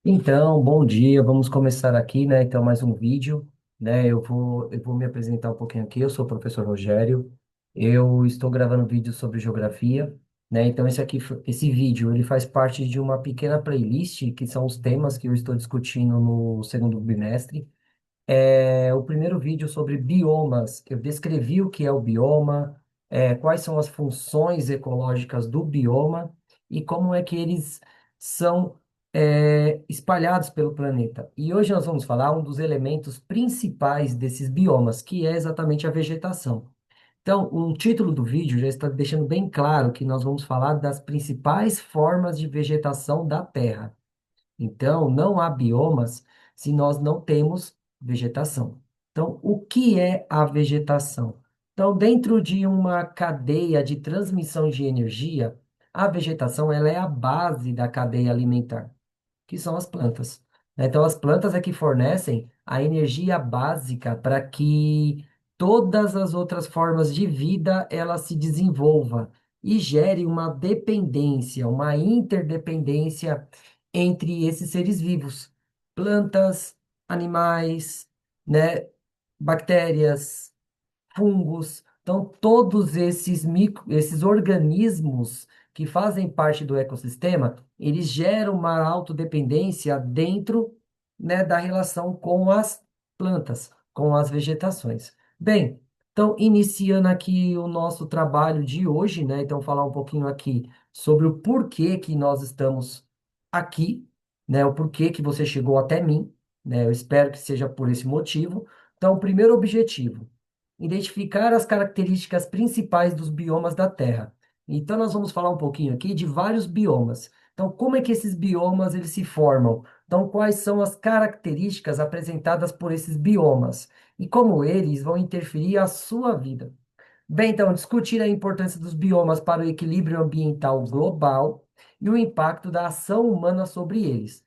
Então, bom dia, vamos começar aqui, né? Então, mais um vídeo, né? Eu vou me apresentar um pouquinho aqui. Eu sou o professor Rogério. Eu estou gravando vídeos sobre geografia, né? Então, esse vídeo, ele faz parte de uma pequena playlist que são os temas que eu estou discutindo no segundo bimestre. O primeiro vídeo sobre biomas. Eu descrevi o que é o bioma, quais são as funções ecológicas do bioma e como é que eles são, espalhados pelo planeta. E hoje nós vamos falar um dos elementos principais desses biomas, que é exatamente a vegetação. Então, o título do vídeo já está deixando bem claro que nós vamos falar das principais formas de vegetação da Terra. Então, não há biomas se nós não temos vegetação. Então, o que é a vegetação? Então, dentro de uma cadeia de transmissão de energia, a vegetação ela é a base da cadeia alimentar, que são as plantas, né? Então, as plantas é que fornecem a energia básica para que todas as outras formas de vida ela se desenvolva e gere uma dependência, uma interdependência entre esses seres vivos, plantas, animais, né, bactérias, fungos. Então, todos esses organismos que fazem parte do ecossistema, eles geram uma autodependência dentro, né, da relação com as plantas, com as vegetações. Bem, então, iniciando aqui o nosso trabalho de hoje, né? Então, falar um pouquinho aqui sobre o porquê que nós estamos aqui, né? O porquê que você chegou até mim, né? Eu espero que seja por esse motivo. Então, o primeiro objetivo identificar as características principais dos biomas da Terra. Então, nós vamos falar um pouquinho aqui de vários biomas. Então, como é que esses biomas eles se formam? Então, quais são as características apresentadas por esses biomas e como eles vão interferir a sua vida? Bem, então, discutir a importância dos biomas para o equilíbrio ambiental global e o impacto da ação humana sobre eles.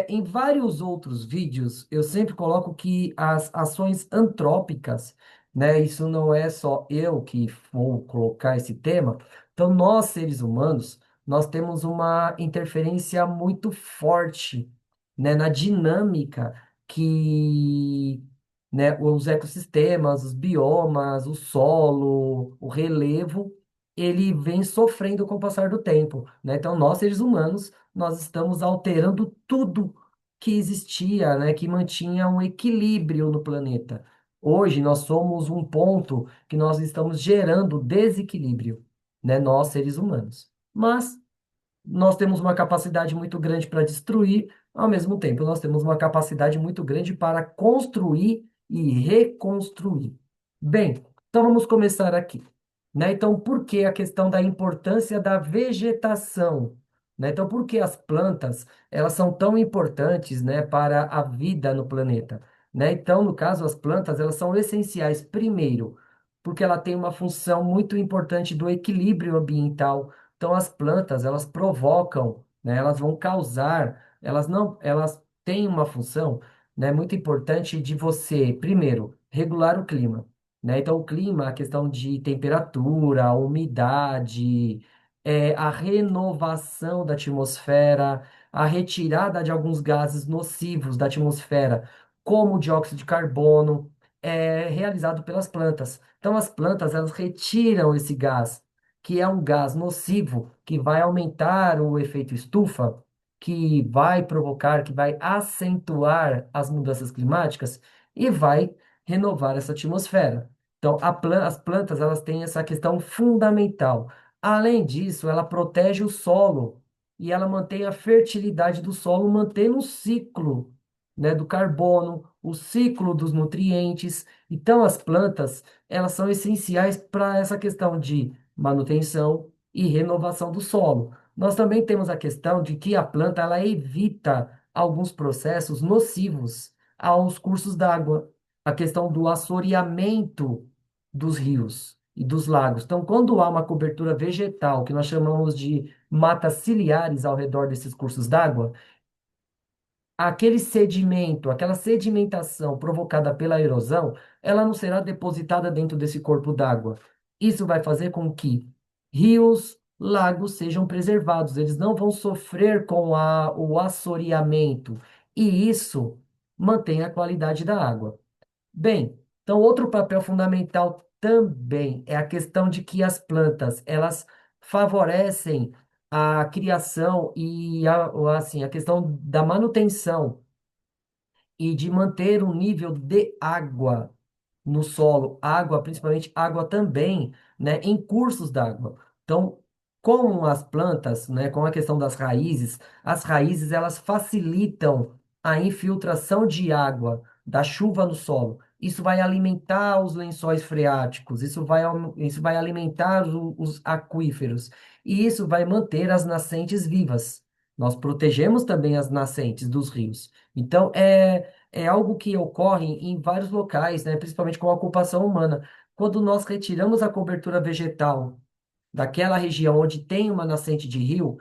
Em vários outros vídeos, eu sempre coloco que as ações antrópicas, né, isso não é só eu que vou colocar esse tema, então nós, seres humanos, nós temos uma interferência muito forte, né, na dinâmica que, né, os ecossistemas, os biomas, o solo, o relevo, ele vem sofrendo com o passar do tempo, né? Então, nós, seres humanos, nós estamos alterando tudo que existia, né, que mantinha um equilíbrio no planeta. Hoje, nós somos um ponto que nós estamos gerando desequilíbrio, né, nós, seres humanos. Mas nós temos uma capacidade muito grande para destruir, ao mesmo tempo, nós temos uma capacidade muito grande para construir e reconstruir. Bem, então vamos começar aqui, né? Então, por que a questão da importância da vegetação, né? Então, por que as plantas, elas são tão importantes, né, para a vida no planeta, né? Então, no caso, as plantas, elas são essenciais, primeiro, porque ela tem uma função muito importante do equilíbrio ambiental. Então, as plantas, elas provocam, né? Elas vão causar, elas não, elas têm uma função, né, muito importante de você, primeiro, regular o clima, né? Então, o clima, a questão de temperatura, umidade, a renovação da atmosfera, a retirada de alguns gases nocivos da atmosfera, como o dióxido de carbono, é realizado pelas plantas. Então, as plantas, elas retiram esse gás que é um gás nocivo, que vai aumentar o efeito estufa, que vai provocar, que vai acentuar as mudanças climáticas e vai renovar essa atmosfera. Então, as plantas, elas têm essa questão fundamental. Além disso, ela protege o solo e ela mantém a fertilidade do solo, mantendo o ciclo, né, do carbono, o ciclo dos nutrientes. Então, as plantas, elas são essenciais para essa questão de manutenção e renovação do solo. Nós também temos a questão de que a planta ela evita alguns processos nocivos aos cursos d'água, a questão do assoreamento dos rios e dos lagos. Então, quando há uma cobertura vegetal, que nós chamamos de matas ciliares ao redor desses cursos d'água, aquele sedimento, aquela sedimentação provocada pela erosão, ela não será depositada dentro desse corpo d'água. Isso vai fazer com que rios, lagos sejam preservados, eles não vão sofrer com o assoreamento, e isso mantém a qualidade da água. Bem, então outro papel fundamental também é a questão de que as plantas, elas favorecem a criação e a questão da manutenção e de manter um nível de água no solo, água, principalmente água também, né, em cursos d'água. Então, com as plantas, né, com a questão das raízes, as raízes elas facilitam a infiltração de água da chuva no solo. Isso vai alimentar os lençóis freáticos, isso vai alimentar os aquíferos, e isso vai manter as nascentes vivas. Nós protegemos também as nascentes dos rios. Então, é algo que ocorre em vários locais, né, principalmente com a ocupação humana. Quando nós retiramos a cobertura vegetal daquela região onde tem uma nascente de rio,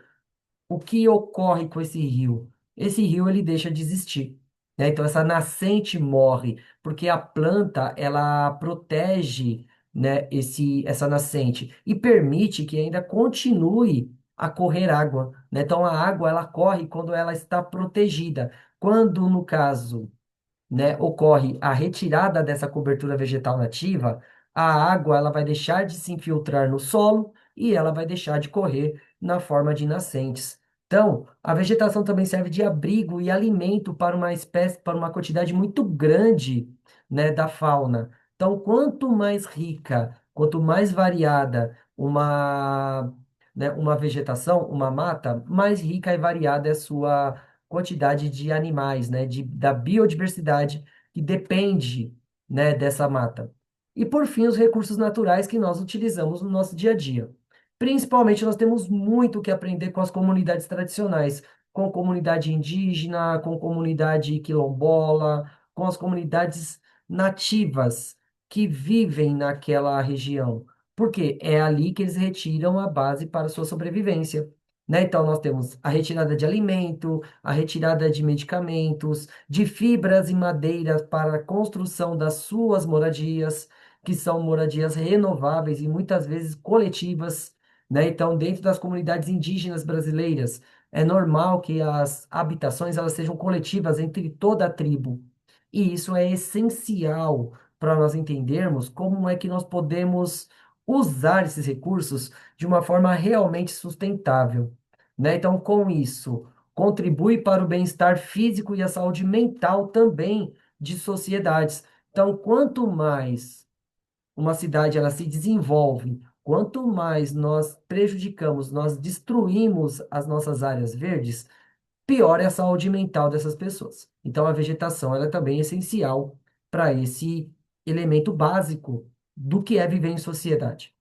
o que ocorre com esse rio? Esse rio ele deixa de existir, né? Então essa nascente morre porque a planta ela protege, né, essa nascente e permite que ainda continue a correr água, né? Então a água ela corre quando ela está protegida. Quando no caso, né, ocorre a retirada dessa cobertura vegetal nativa, a água ela vai deixar de se infiltrar no solo e ela vai deixar de correr na forma de nascentes. Então, a vegetação também serve de abrigo e alimento para uma espécie, para uma quantidade muito grande, né, da fauna. Então, quanto mais rica, quanto mais variada uma vegetação, uma mata, mais rica e variada é a sua quantidade de animais, né, da biodiversidade que depende, né, dessa mata. E por fim, os recursos naturais que nós utilizamos no nosso dia a dia. Principalmente, nós temos muito que aprender com as comunidades tradicionais, com a comunidade indígena, com a comunidade quilombola, com as comunidades nativas que vivem naquela região. Porque é ali que eles retiram a base para a sua sobrevivência. Né? Então, nós temos a retirada de alimento, a retirada de medicamentos, de fibras e madeiras para a construção das suas moradias, que são moradias renováveis e muitas vezes coletivas, né? Então, dentro das comunidades indígenas brasileiras, é normal que as habitações elas sejam coletivas entre toda a tribo. E isso é essencial para nós entendermos como é que nós podemos usar esses recursos de uma forma realmente sustentável, né? Então, com isso, contribui para o bem-estar físico e a saúde mental também de sociedades. Então, quanto mais uma cidade ela se desenvolve, quanto mais nós prejudicamos, nós destruímos as nossas áreas verdes, pior é a saúde mental dessas pessoas. Então, a vegetação ela é também essencial para esse elemento básico do que é viver em sociedade.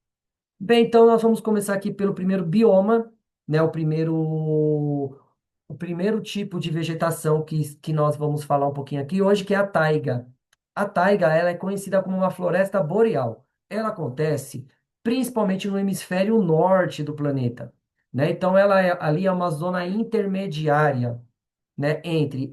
Bem, então nós vamos começar aqui pelo primeiro bioma, né? O primeiro tipo de vegetação que nós vamos falar um pouquinho aqui hoje, que é a taiga. A taiga, ela é conhecida como uma floresta boreal. Ela acontece principalmente no hemisfério norte do planeta, né? Então ali é uma zona intermediária, né? Entre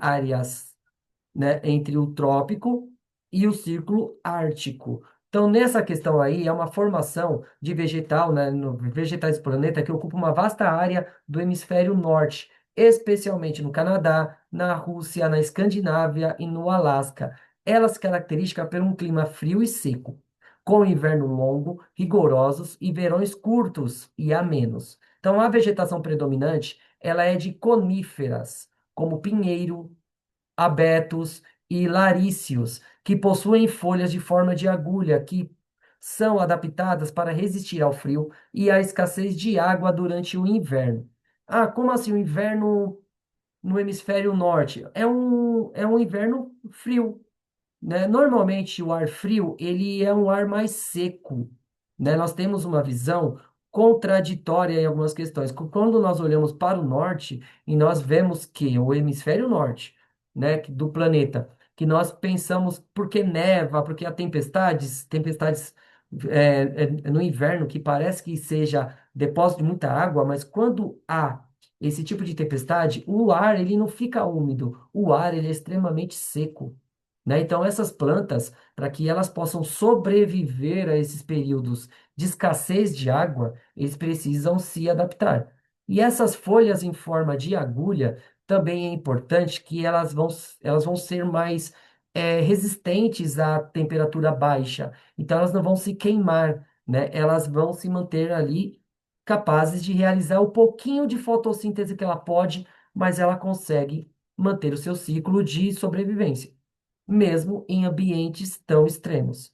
o trópico e o círculo ártico. Então, nessa questão aí, é uma formação de vegetal, né, vegetais do planeta que ocupa uma vasta área do hemisfério norte, especialmente no Canadá, na Rússia, na Escandinávia e no Alasca. Ela se caracteriza por um clima frio e seco, com inverno longo, rigorosos e verões curtos e amenos. Então, a vegetação predominante, ela é de coníferas, como pinheiro, abetos e laríceos, que possuem folhas de forma de agulha, que são adaptadas para resistir ao frio e à escassez de água durante o inverno. Ah, como assim o inverno no hemisfério norte? É um inverno frio, né? Normalmente o ar frio, ele é um ar mais seco, né? Nós temos uma visão contraditória em algumas questões. Quando nós olhamos para o norte e nós vemos que o hemisfério norte, né, do planeta, que nós pensamos porque neva, porque há tempestades no inverno que parece que seja depósito de muita água, mas quando há esse tipo de tempestade, o ar ele não fica úmido, o ar ele é extremamente seco. né? Então, essas plantas, para que elas possam sobreviver a esses períodos de escassez de água, eles precisam se adaptar. E essas folhas em forma de agulha, também é importante que elas vão ser mais resistentes à temperatura baixa. Então, elas não vão se queimar, né? Elas vão se manter ali capazes de realizar o pouquinho de fotossíntese que ela pode, mas ela consegue manter o seu ciclo de sobrevivência mesmo em ambientes tão extremos.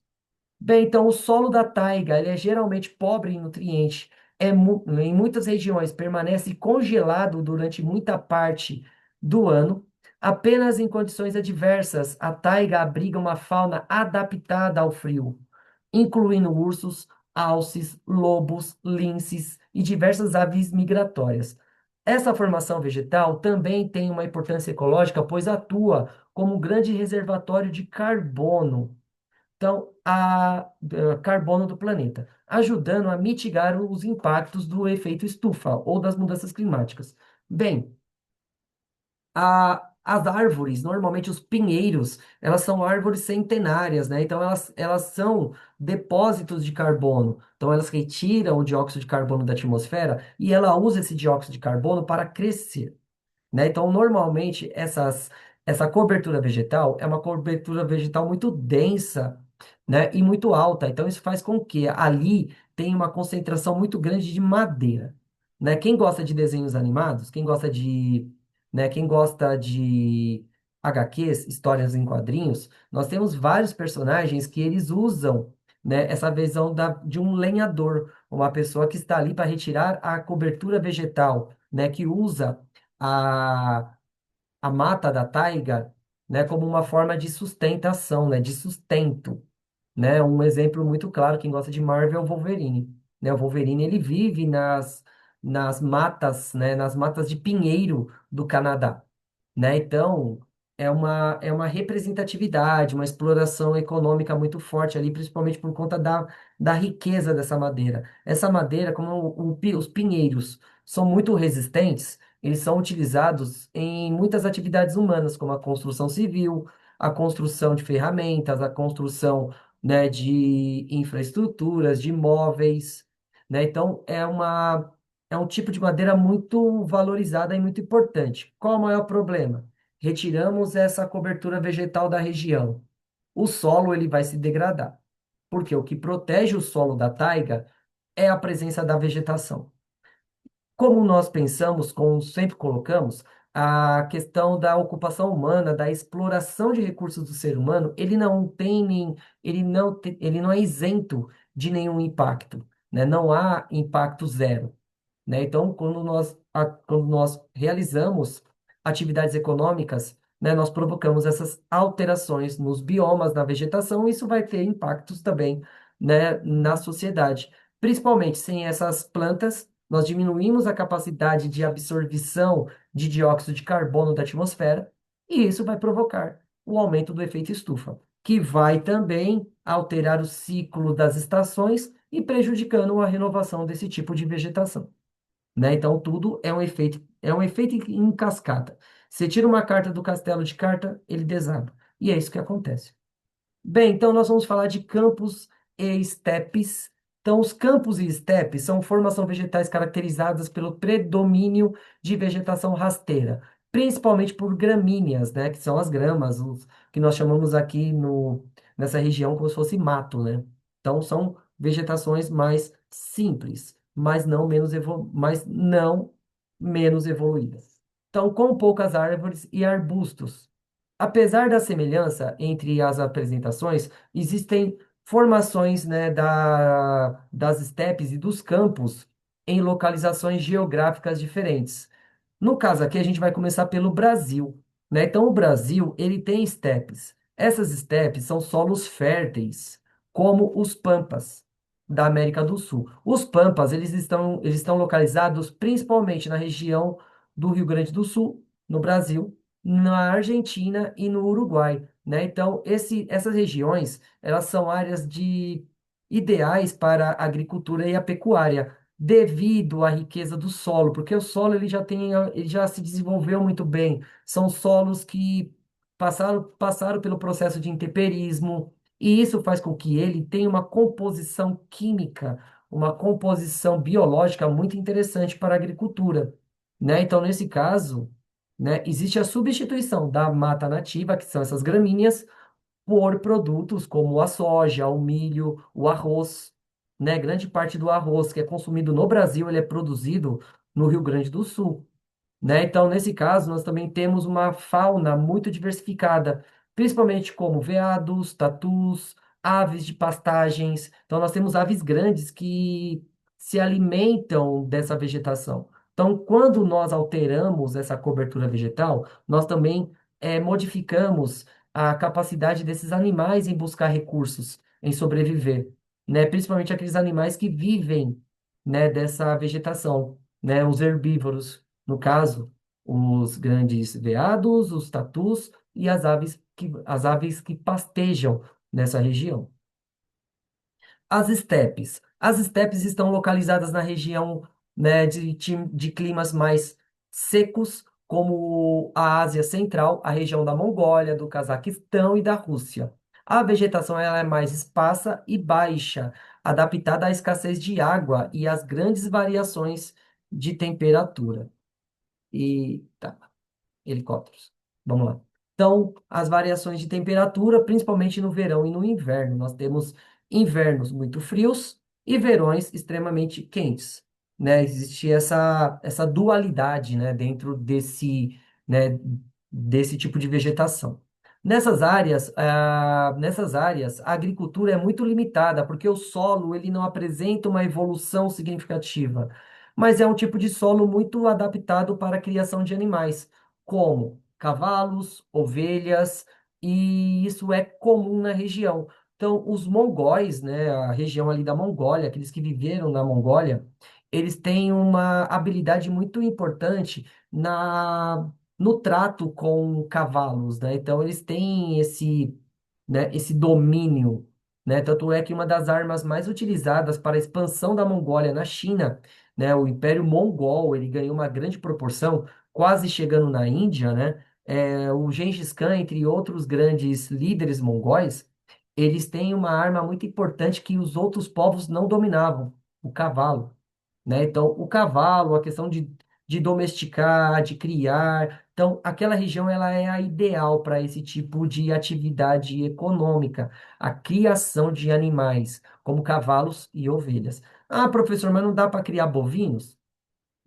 Bem, então o solo da taiga, ele é geralmente pobre em nutrientes, em muitas regiões permanece congelado durante muita parte do ano. Apenas em condições adversas, a taiga abriga uma fauna adaptada ao frio, incluindo ursos, alces, lobos, linces e diversas aves migratórias. Essa formação vegetal também tem uma importância ecológica, pois atua como um grande reservatório de carbono, então, carbono do planeta, ajudando a mitigar os impactos do efeito estufa ou das mudanças climáticas. Bem, as árvores, normalmente os pinheiros, elas são árvores centenárias, né? Então, elas são depósitos de carbono. Então, elas retiram o dióxido de carbono da atmosfera e ela usa esse dióxido de carbono para crescer, né? Então, normalmente, essa cobertura vegetal é uma cobertura vegetal muito densa, né? E muito alta. Então, isso faz com que ali tenha uma concentração muito grande de madeira, né? Quem gosta de desenhos animados, quem gosta de HQs, histórias em quadrinhos, nós temos vários personagens que eles usam, né, essa visão de um lenhador, uma pessoa que está ali para retirar a cobertura vegetal, né, que usa a, a mata da taiga, né, como uma forma de sustentação, né, de sustento, né? Um exemplo muito claro, quem gosta de Marvel é o Wolverine, né? O Wolverine ele vive nas matas, né, nas matas de pinheiro do Canadá, né? Então, é uma representatividade, uma exploração econômica muito forte ali, principalmente por conta da riqueza dessa madeira. Essa madeira, como os pinheiros são muito resistentes, eles são utilizados em muitas atividades humanas, como a construção civil, a construção de ferramentas, a construção, né, de infraestruturas, de móveis, né? Então, é um tipo de madeira muito valorizada e muito importante. Qual o maior problema? Retiramos essa cobertura vegetal da região. O solo ele vai se degradar, porque o que protege o solo da taiga é a presença da vegetação. Como nós pensamos, como sempre colocamos, a questão da ocupação humana, da exploração de recursos do ser humano, ele não é isento de nenhum impacto, né? Não há impacto zero, né? Então, quando nós realizamos atividades econômicas, né, nós provocamos essas alterações nos biomas, na vegetação, e isso vai ter impactos também, né, na sociedade. Principalmente sem essas plantas, nós diminuímos a capacidade de absorção de dióxido de carbono da atmosfera, e isso vai provocar o aumento do efeito estufa, que vai também alterar o ciclo das estações e prejudicando a renovação desse tipo de vegetação, né? Então tudo é um efeito em cascata. Você tira uma carta do castelo de carta, ele desaba. E é isso que acontece. Bem, então nós vamos falar de campos e estepes. Então, os campos e estepes são formações vegetais caracterizadas pelo predomínio de vegetação rasteira, principalmente por gramíneas, né, que são as gramas, os que nós chamamos aqui no, nessa região como se fosse mato, né? Então, são vegetações mais simples, mas não menos evoluídas. Então, com poucas árvores e arbustos. Apesar da semelhança entre as apresentações, existem formações, né, das estepes e dos campos em localizações geográficas diferentes. No caso aqui, a gente vai começar pelo Brasil, né? Então, o Brasil, ele tem estepes. Essas estepes são solos férteis, como os pampas da América do Sul. Os pampas, eles estão localizados principalmente na região do Rio Grande do Sul, no Brasil, na Argentina e no Uruguai, né? Então, essas regiões, elas são áreas ideais para a agricultura e a pecuária, devido à riqueza do solo, porque o solo ele já se desenvolveu muito bem. São solos que passaram pelo processo de intemperismo, e isso faz com que ele tenha uma composição química, uma composição biológica muito interessante para a agricultura, né? Então, nesse caso, né, existe a substituição da mata nativa, que são essas gramíneas, por produtos como a soja, o milho, o arroz, né? Grande parte do arroz que é consumido no Brasil, ele é produzido no Rio Grande do Sul, né? Então, nesse caso, nós também temos uma fauna muito diversificada, principalmente como veados, tatus, aves de pastagens. Então, nós temos aves grandes que se alimentam dessa vegetação. Então, quando nós alteramos essa cobertura vegetal, nós também modificamos a capacidade desses animais em buscar recursos, em sobreviver, né? Principalmente aqueles animais que vivem, né, dessa vegetação, né? Os herbívoros. No caso, os grandes veados, os tatus e as aves que pastejam nessa região. As estepes. As estepes estão localizadas na região, né, de climas mais secos, como a Ásia Central, a região da Mongólia, do Cazaquistão e da Rússia. A vegetação ela é mais esparsa e baixa, adaptada à escassez de água e às grandes variações de temperatura. E tá. Helicópteros. Vamos lá. Então, as variações de temperatura, principalmente no verão e no inverno. Nós temos invernos muito frios e verões extremamente quentes, né? Existe essa dualidade, né, dentro né, desse tipo de vegetação. Nessas áreas, a agricultura é muito limitada, porque o solo ele não apresenta uma evolução significativa, mas é um tipo de solo muito adaptado para a criação de animais como cavalos, ovelhas, e isso é comum na região. Então, os mongóis, né, a região ali da Mongólia, aqueles que viveram na Mongólia, eles têm uma habilidade muito importante no trato com cavalos, né? Então, eles têm esse domínio, né? Tanto é que uma das armas mais utilizadas para a expansão da Mongólia na China, né, o Império Mongol, ele ganhou uma grande proporção quase chegando na Índia, né? O Gengis Khan, entre outros grandes líderes mongóis, eles têm uma arma muito importante que os outros povos não dominavam, o cavalo, né? Então, o cavalo, a questão de domesticar, de criar, então, aquela região ela é a ideal para esse tipo de atividade econômica, a criação de animais, como cavalos e ovelhas. Ah, professor, mas não dá para criar bovinos?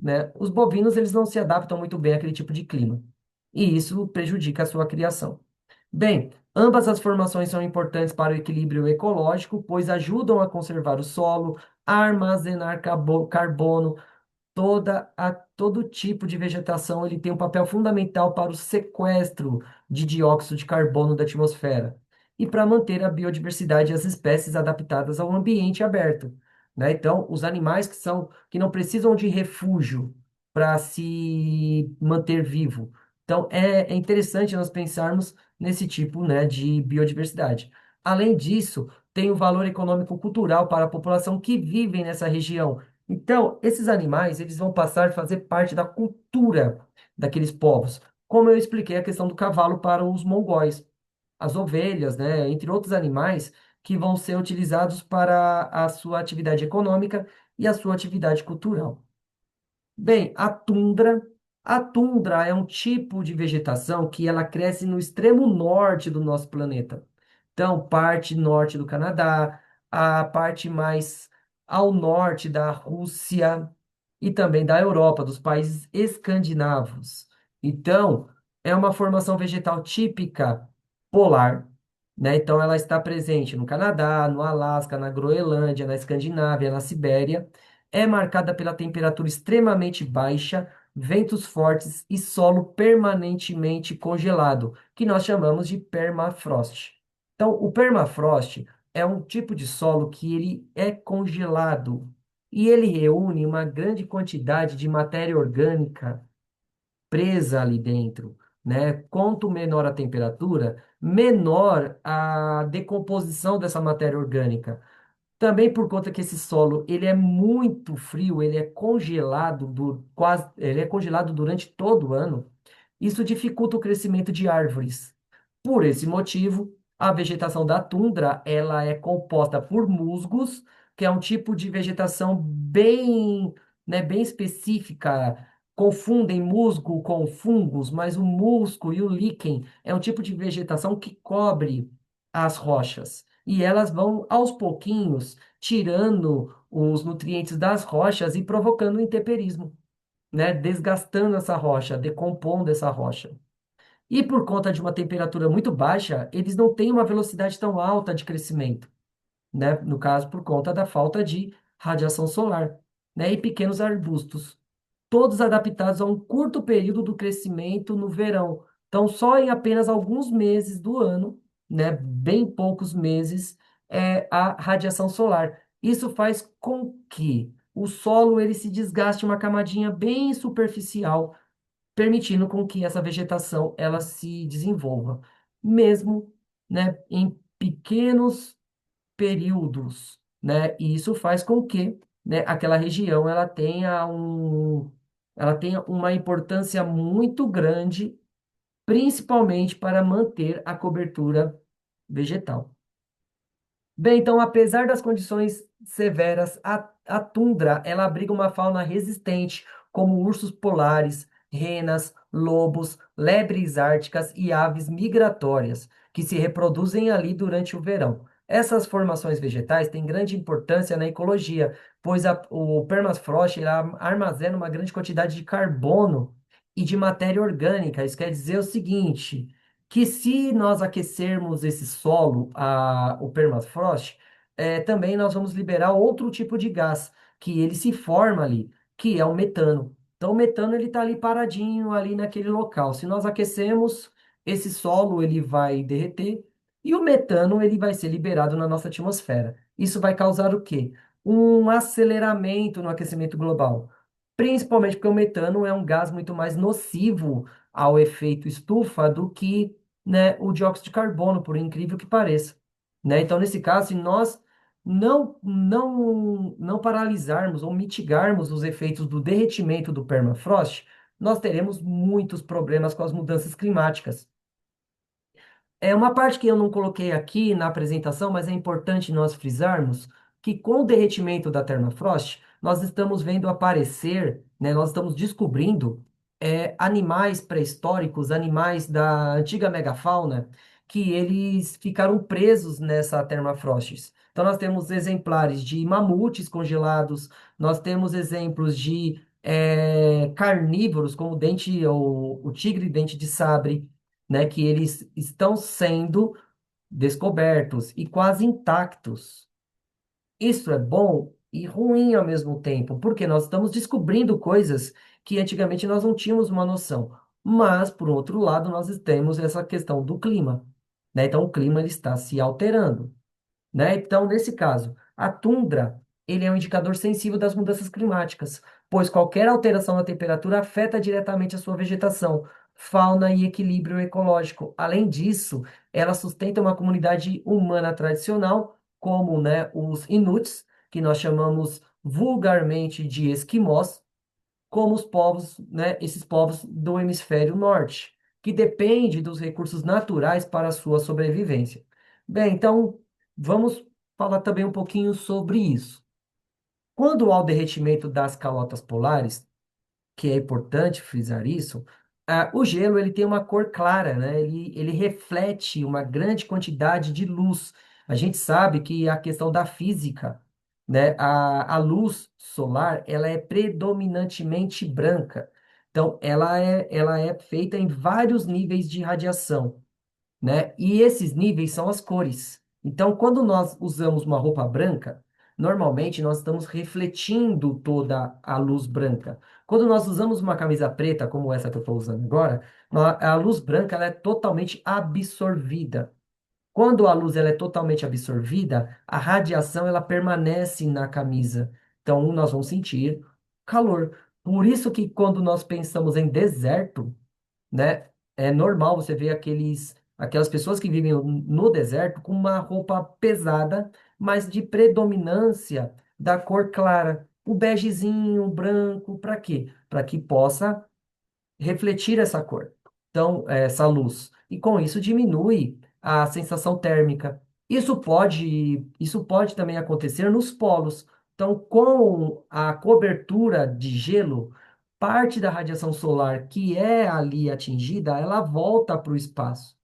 Né? Os bovinos eles não se adaptam muito bem àquele tipo de clima, e isso prejudica a sua criação. Bem, ambas as formações são importantes para o equilíbrio ecológico, pois ajudam a conservar o solo, a armazenar carbono, todo tipo de vegetação ele tem um papel fundamental para o sequestro de dióxido de carbono da atmosfera e para manter a biodiversidade e as espécies adaptadas ao ambiente aberto, né? Então, os animais que não precisam de refúgio para se manter vivo. Então, é interessante nós pensarmos nesse tipo, né, de biodiversidade. Além disso, tem o valor econômico-cultural para a população que vive nessa região. Então, esses animais, eles vão passar a fazer parte da cultura daqueles povos. Como eu expliquei a questão do cavalo para os mongóis, as ovelhas, né, entre outros animais que vão ser utilizados para a sua atividade econômica e a sua atividade cultural. Bem, a tundra é um tipo de vegetação que ela cresce no extremo norte do nosso planeta. Então, parte norte do Canadá, a parte mais ao norte da Rússia e também da Europa, dos países escandinavos. Então, é uma formação vegetal típica polar, né? Então, ela está presente no Canadá, no Alasca, na Groenlândia, na Escandinávia, na Sibéria. É marcada pela temperatura extremamente baixa, ventos fortes e solo permanentemente congelado, que nós chamamos de permafrost. Então, o permafrost é um tipo de solo que ele é congelado e ele reúne uma grande quantidade de matéria orgânica presa ali dentro, né? Quanto menor a temperatura, menor a decomposição dessa matéria orgânica. Também por conta que esse solo, ele é muito frio, ele é congelado durante todo o ano. Isso dificulta o crescimento de árvores, Por esse motivo, a vegetação da tundra, ela é composta por musgos, que é um tipo de vegetação bem, né, bem específica. Confundem musgo com fungos, mas o musgo e o líquen é um tipo de vegetação que cobre as rochas. E elas vão, aos pouquinhos, tirando os nutrientes das rochas e provocando o intemperismo, né? Desgastando essa rocha, decompondo essa rocha. E por conta de uma temperatura muito baixa, eles não têm uma velocidade tão alta de crescimento, né? No caso, por conta da falta de radiação solar, né? E pequenos arbustos, todos adaptados a um curto período do crescimento no verão. Então, só em apenas alguns meses do ano, né? Bem poucos meses, a radiação solar. Isso faz com que o solo ele se desgaste uma camadinha bem superficial, permitindo com que essa vegetação ela se desenvolva, mesmo, né, em pequenos períodos, né? E isso faz com que, né, aquela região ela tenha uma importância muito grande, principalmente para manter a cobertura vegetal. Bem, então, apesar das condições severas, a tundra, ela abriga uma fauna resistente, como ursos polares, renas, lobos, lebres árticas e aves migratórias, que se reproduzem ali durante o verão. Essas formações vegetais têm grande importância na ecologia, pois o permafrost ele armazena uma grande quantidade de carbono e de matéria orgânica. Isso quer dizer o seguinte, que se nós aquecermos esse solo, o permafrost, também nós vamos liberar outro tipo de gás, que ele se forma ali, que é o metano. Então, o metano ele está ali paradinho ali naquele local. Se nós aquecemos, esse solo ele vai derreter e o metano ele vai ser liberado na nossa atmosfera. Isso vai causar o quê? Um aceleramento no aquecimento global. Principalmente porque o metano é um gás muito mais nocivo ao efeito estufa do que, né, o dióxido de carbono, por incrível que pareça, né? Então, nesse caso, se nós não paralisarmos ou mitigarmos os efeitos do derretimento do permafrost, nós teremos muitos problemas com as mudanças climáticas. É uma parte que eu não coloquei aqui na apresentação, mas é importante nós frisarmos que com o derretimento da permafrost, nós estamos vendo aparecer, né, nós estamos descobrindo animais pré-históricos, animais da antiga megafauna, que eles ficaram presos nessa permafrost. Então nós temos exemplares de mamutes congelados, nós temos exemplos de carnívoros, como o tigre dente de sabre, né, que eles estão sendo descobertos e quase intactos. Isso é bom e ruim ao mesmo tempo, porque nós estamos descobrindo coisas que antigamente nós não tínhamos uma noção. Mas, por outro lado, nós temos essa questão do clima, né? Então, o clima ele está se alterando, né? Então, nesse caso, a tundra, ele é um indicador sensível das mudanças climáticas, pois qualquer alteração na temperatura afeta diretamente a sua vegetação, fauna e equilíbrio ecológico. Além disso, ela sustenta uma comunidade humana tradicional, como, né, os Inuits, que nós chamamos vulgarmente de esquimós, como os povos, né, esses povos do hemisfério norte, que depende dos recursos naturais para a sua sobrevivência. Bem, então vamos falar também um pouquinho sobre isso. Quando há o derretimento das calotas polares, que é importante frisar isso, o gelo ele tem uma cor clara, né? Ele reflete uma grande quantidade de luz. A gente sabe que a questão da física, né? A luz solar, ela é predominantemente branca. Então, ela é feita em vários níveis de radiação, né? E esses níveis são as cores. Então, quando nós usamos uma roupa branca, normalmente nós estamos refletindo toda a luz branca. Quando nós usamos uma camisa preta, como essa que eu estou usando agora, a luz branca ela é totalmente absorvida. Quando a luz ela é totalmente absorvida, a radiação ela permanece na camisa. Então, nós vamos sentir calor. Por isso que quando nós pensamos em deserto, né? É normal você ver aquelas pessoas que vivem no deserto com uma roupa pesada, mas de predominância da cor clara. O begezinho, o branco, para quê? Para que possa refletir essa cor. Então, essa luz. E com isso diminui a sensação térmica. Isso pode também acontecer nos polos. Então, com a cobertura de gelo, parte da radiação solar que é ali atingida, ela volta para o espaço.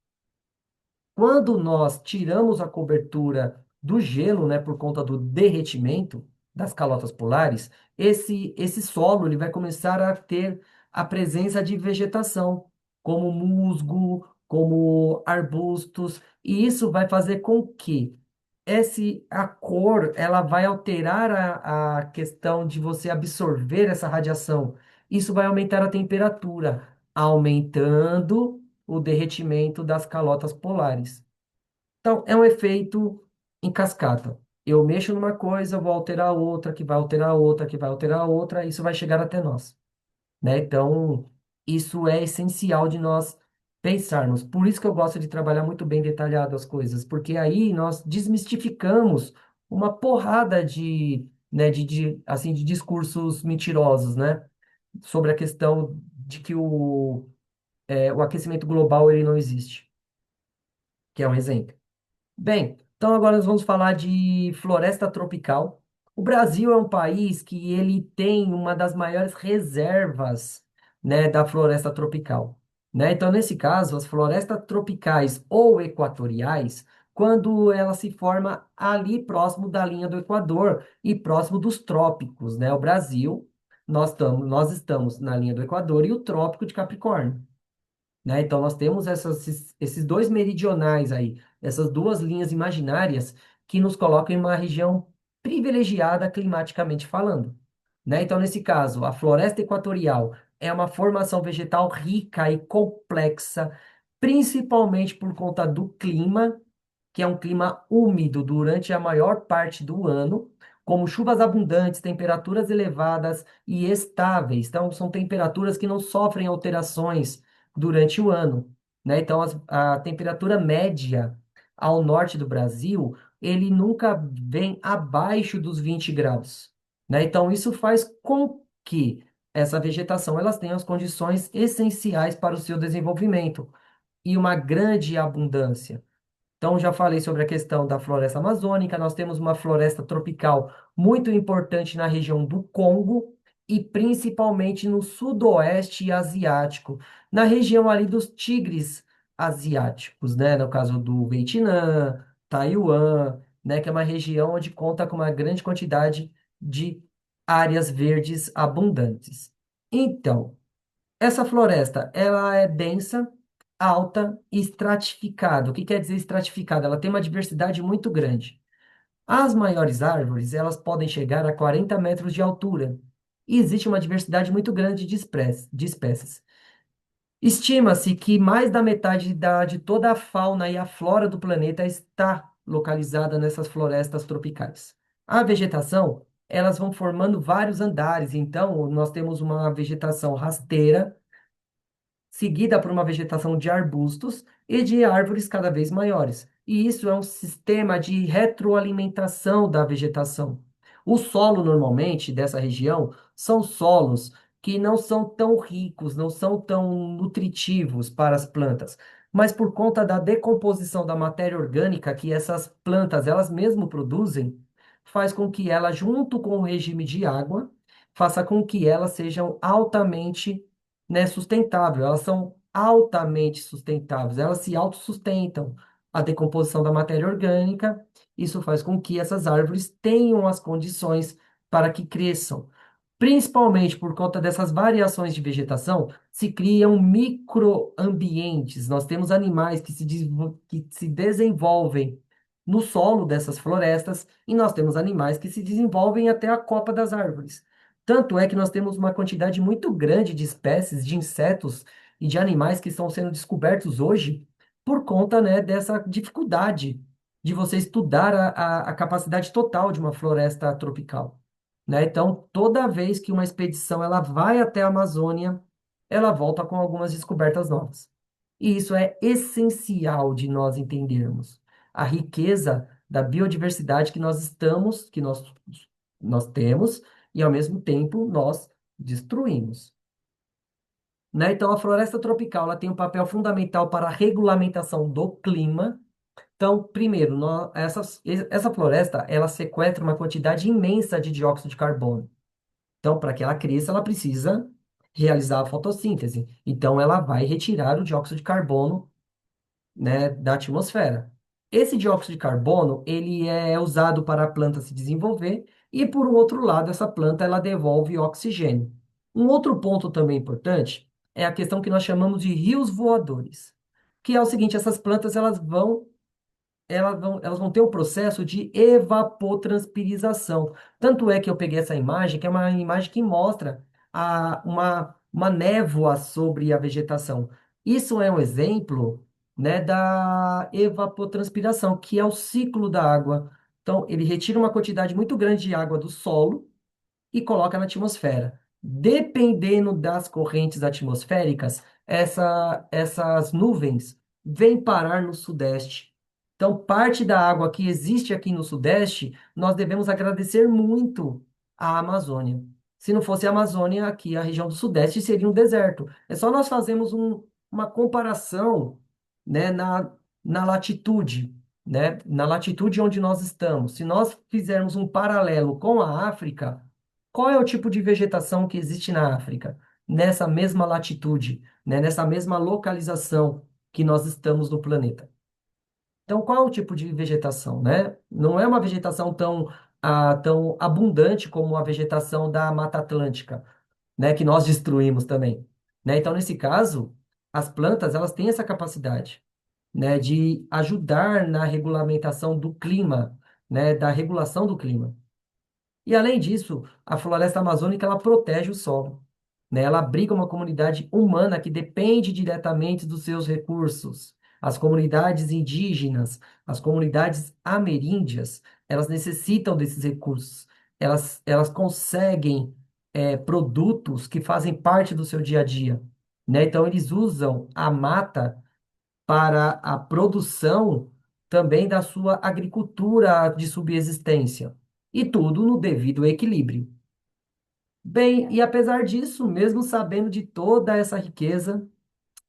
Quando nós tiramos a cobertura do gelo, né, por conta do derretimento das calotas polares, esse solo ele vai começar a ter a presença de vegetação, como musgo, como arbustos, e isso vai fazer com que a cor ela vai alterar a questão de você absorver essa radiação. Isso vai aumentar a temperatura, aumentando o derretimento das calotas polares. Então, é um efeito em cascata. Eu mexo numa coisa, vou alterar outra, que vai alterar outra, que vai alterar outra, isso vai chegar até nós, né? Então, isso é essencial de nós pensarmos. Por isso que eu gosto de trabalhar muito bem detalhado as coisas, porque aí nós desmistificamos uma porrada assim, de discursos mentirosos, né? Sobre a questão de que o aquecimento global ele não existe, que é um exemplo. Bem, então agora nós vamos falar de floresta tropical. O Brasil é um país que ele tem uma das maiores reservas, né, da floresta tropical, né? Então, nesse caso, as florestas tropicais ou equatoriais, quando ela se forma ali próximo da linha do Equador e próximo dos trópicos, né? O Brasil, nós estamos na linha do Equador e o Trópico de Capricórnio, né? Então, nós temos esses dois meridionais aí, essas duas linhas imaginárias que nos colocam em uma região privilegiada climaticamente falando, né? Então, nesse caso, a floresta equatorial é uma formação vegetal rica e complexa, principalmente por conta do clima, que é um clima úmido durante a maior parte do ano, como chuvas abundantes, temperaturas elevadas e estáveis. Então, são temperaturas que não sofrem alterações durante o ano, né? Então, a temperatura média ao norte do Brasil, ele nunca vem abaixo dos 20 graus, né? Então, isso faz com que essa vegetação elas tenham as condições essenciais para o seu desenvolvimento e uma grande abundância. Então, já falei sobre a questão da floresta amazônica. Nós temos uma floresta tropical muito importante na região do Congo e principalmente no sudoeste asiático, na região ali dos tigres asiáticos, né? No caso do Vietnã, Taiwan, né? Que é uma região onde conta com uma grande quantidade de áreas verdes abundantes. Então, essa floresta, ela é densa, alta e estratificada. O que quer dizer estratificada? Ela tem uma diversidade muito grande. As maiores árvores, elas podem chegar a 40 metros de altura. E existe uma diversidade muito grande de espécies. Estima-se que mais da metade de toda a fauna e a flora do planeta está localizada nessas florestas tropicais. A vegetação, elas vão formando vários andares. Então, nós temos uma vegetação rasteira, seguida por uma vegetação de arbustos e de árvores cada vez maiores. E isso é um sistema de retroalimentação da vegetação. O solo, normalmente, dessa região, são solos que não são tão ricos, não são tão nutritivos para as plantas, mas por conta da decomposição da matéria orgânica que essas plantas elas mesmas produzem, faz com que ela, junto com o regime de água, faça com que elas sejam altamente, né, sustentável. Elas são altamente sustentáveis, elas se autossustentam. A decomposição da matéria orgânica, isso faz com que essas árvores tenham as condições para que cresçam. Principalmente por conta dessas variações de vegetação, se criam microambientes. Nós temos animais que se desenvolvem no solo dessas florestas e nós temos animais que se desenvolvem até a copa das árvores. Tanto é que nós temos uma quantidade muito grande de espécies de insetos e de animais que estão sendo descobertos hoje por conta, né, dessa dificuldade de você estudar a capacidade total de uma floresta tropical, né? Então, toda vez que uma expedição ela vai até a Amazônia, ela volta com algumas descobertas novas. E isso é essencial de nós entendermos a riqueza da biodiversidade que nós temos e ao mesmo tempo nós destruímos. né? Então, a floresta tropical ela tem um papel fundamental para a regulamentação do clima. Então, primeiro, essa floresta ela sequestra uma quantidade imensa de dióxido de carbono. Então, para que ela cresça, ela precisa realizar a fotossíntese. Então, ela vai retirar o dióxido de carbono, né, da atmosfera. Esse dióxido de carbono, ele é usado para a planta se desenvolver e, por um outro lado, essa planta ela devolve oxigênio. Um outro ponto também importante é a questão que nós chamamos de rios voadores, que é o seguinte, essas plantas elas vão ter o processo de evapotranspiração. Tanto é que eu peguei essa imagem, que é uma imagem que mostra uma névoa sobre a vegetação. Isso é um exemplo, né, da evapotranspiração, que é o ciclo da água. Então, ele retira uma quantidade muito grande de água do solo e coloca na atmosfera. Dependendo das correntes atmosféricas, essas nuvens vêm parar no Sudeste. Então, parte da água que existe aqui no Sudeste, nós devemos agradecer muito à Amazônia. Se não fosse a Amazônia, aqui a região do Sudeste seria um deserto. É só nós fazermos uma comparação, né, na latitude, né, na latitude onde nós estamos. Se nós fizermos um paralelo com a África, qual é o tipo de vegetação que existe na África? Nessa mesma latitude, né? Nessa mesma localização que nós estamos no planeta. Então, qual é o tipo de vegetação, né? Não é uma vegetação tão abundante como a vegetação da Mata Atlântica, né? Que nós destruímos também, né? Então, nesse caso, as plantas, elas têm essa capacidade, né? De ajudar na regulamentação do clima, né? Da regulação do clima. E além disso, a floresta amazônica ela protege o solo, né? Ela abriga uma comunidade humana que depende diretamente dos seus recursos. As comunidades indígenas, as comunidades ameríndias, elas necessitam desses recursos. Elas conseguem produtos que fazem parte do seu dia a dia, né? Então eles usam a mata para a produção também da sua agricultura de subsistência. E tudo no devido equilíbrio. Bem, e apesar disso, mesmo sabendo de toda essa riqueza,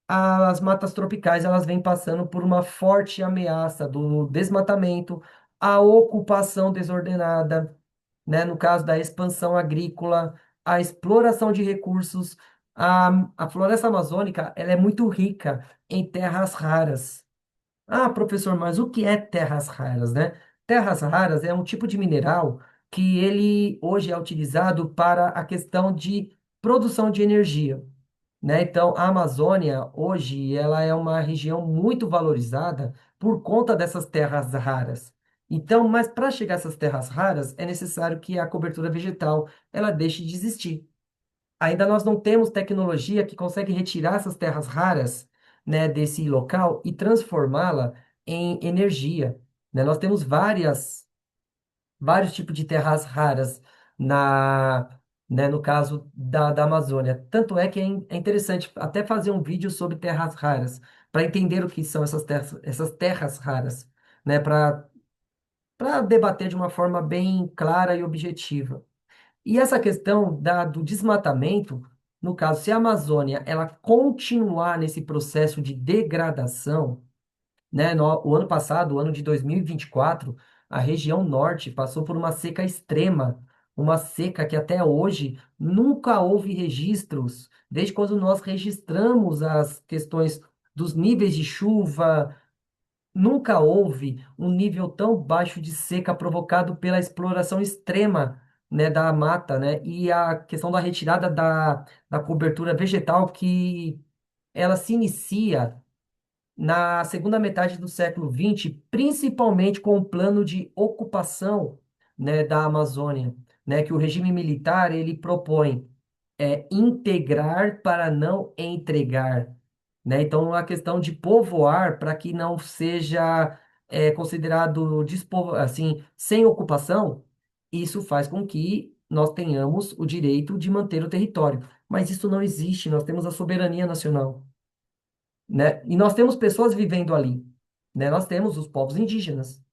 as matas tropicais elas vêm passando por uma forte ameaça do desmatamento, a ocupação desordenada, né? No caso da expansão agrícola, a exploração de recursos. A floresta amazônica ela é muito rica em terras raras. Ah, professor, mas o que é terras raras, né? Terras raras é um tipo de mineral que ele hoje é utilizado para a questão de produção de energia, né? Então, a Amazônia hoje ela é uma região muito valorizada por conta dessas terras raras. Então, mas para chegar a essas terras raras é necessário que a cobertura vegetal ela deixe de existir. Ainda nós não temos tecnologia que consegue retirar essas terras raras, né, desse local e transformá-la em energia, né? Nós temos vários tipos de terras raras na, né, no caso da Amazônia. Tanto é que é interessante até fazer um vídeo sobre terras raras, para entender o que são essas terras raras, né, para debater de uma forma bem clara e objetiva. E essa questão do desmatamento, no caso, se a Amazônia ela continuar nesse processo de degradação, né, o ano passado, o ano de 2024, a região norte passou por uma seca extrema, uma seca que até hoje nunca houve registros, desde quando nós registramos as questões dos níveis de chuva. Nunca houve um nível tão baixo de seca provocado pela exploração extrema, né, da mata, né, e a questão da retirada da cobertura vegetal que ela se inicia na segunda metade do século XX, principalmente com o plano de ocupação, né, da Amazônia, né, que o regime militar ele propõe integrar para não entregar, né? Então, a questão de povoar para que não seja considerado assim, sem ocupação, isso faz com que nós tenhamos o direito de manter o território. Mas isso não existe, nós temos a soberania nacional, né? E nós temos pessoas vivendo ali, né? Nós temos os povos indígenas.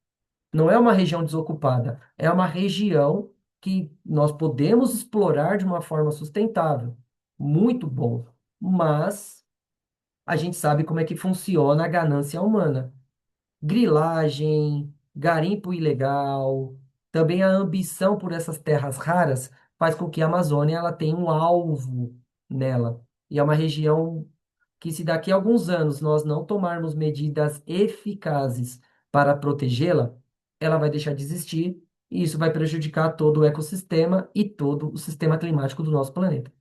Não é uma região desocupada, é uma região que nós podemos explorar de uma forma sustentável. Muito bom, mas a gente sabe como é que funciona a ganância humana. Grilagem, garimpo ilegal, também a ambição por essas terras raras faz com que a Amazônia ela tenha um alvo nela. E é uma região que, se daqui a alguns anos nós não tomarmos medidas eficazes para protegê-la, ela vai deixar de existir e isso vai prejudicar todo o ecossistema e todo o sistema climático do nosso planeta.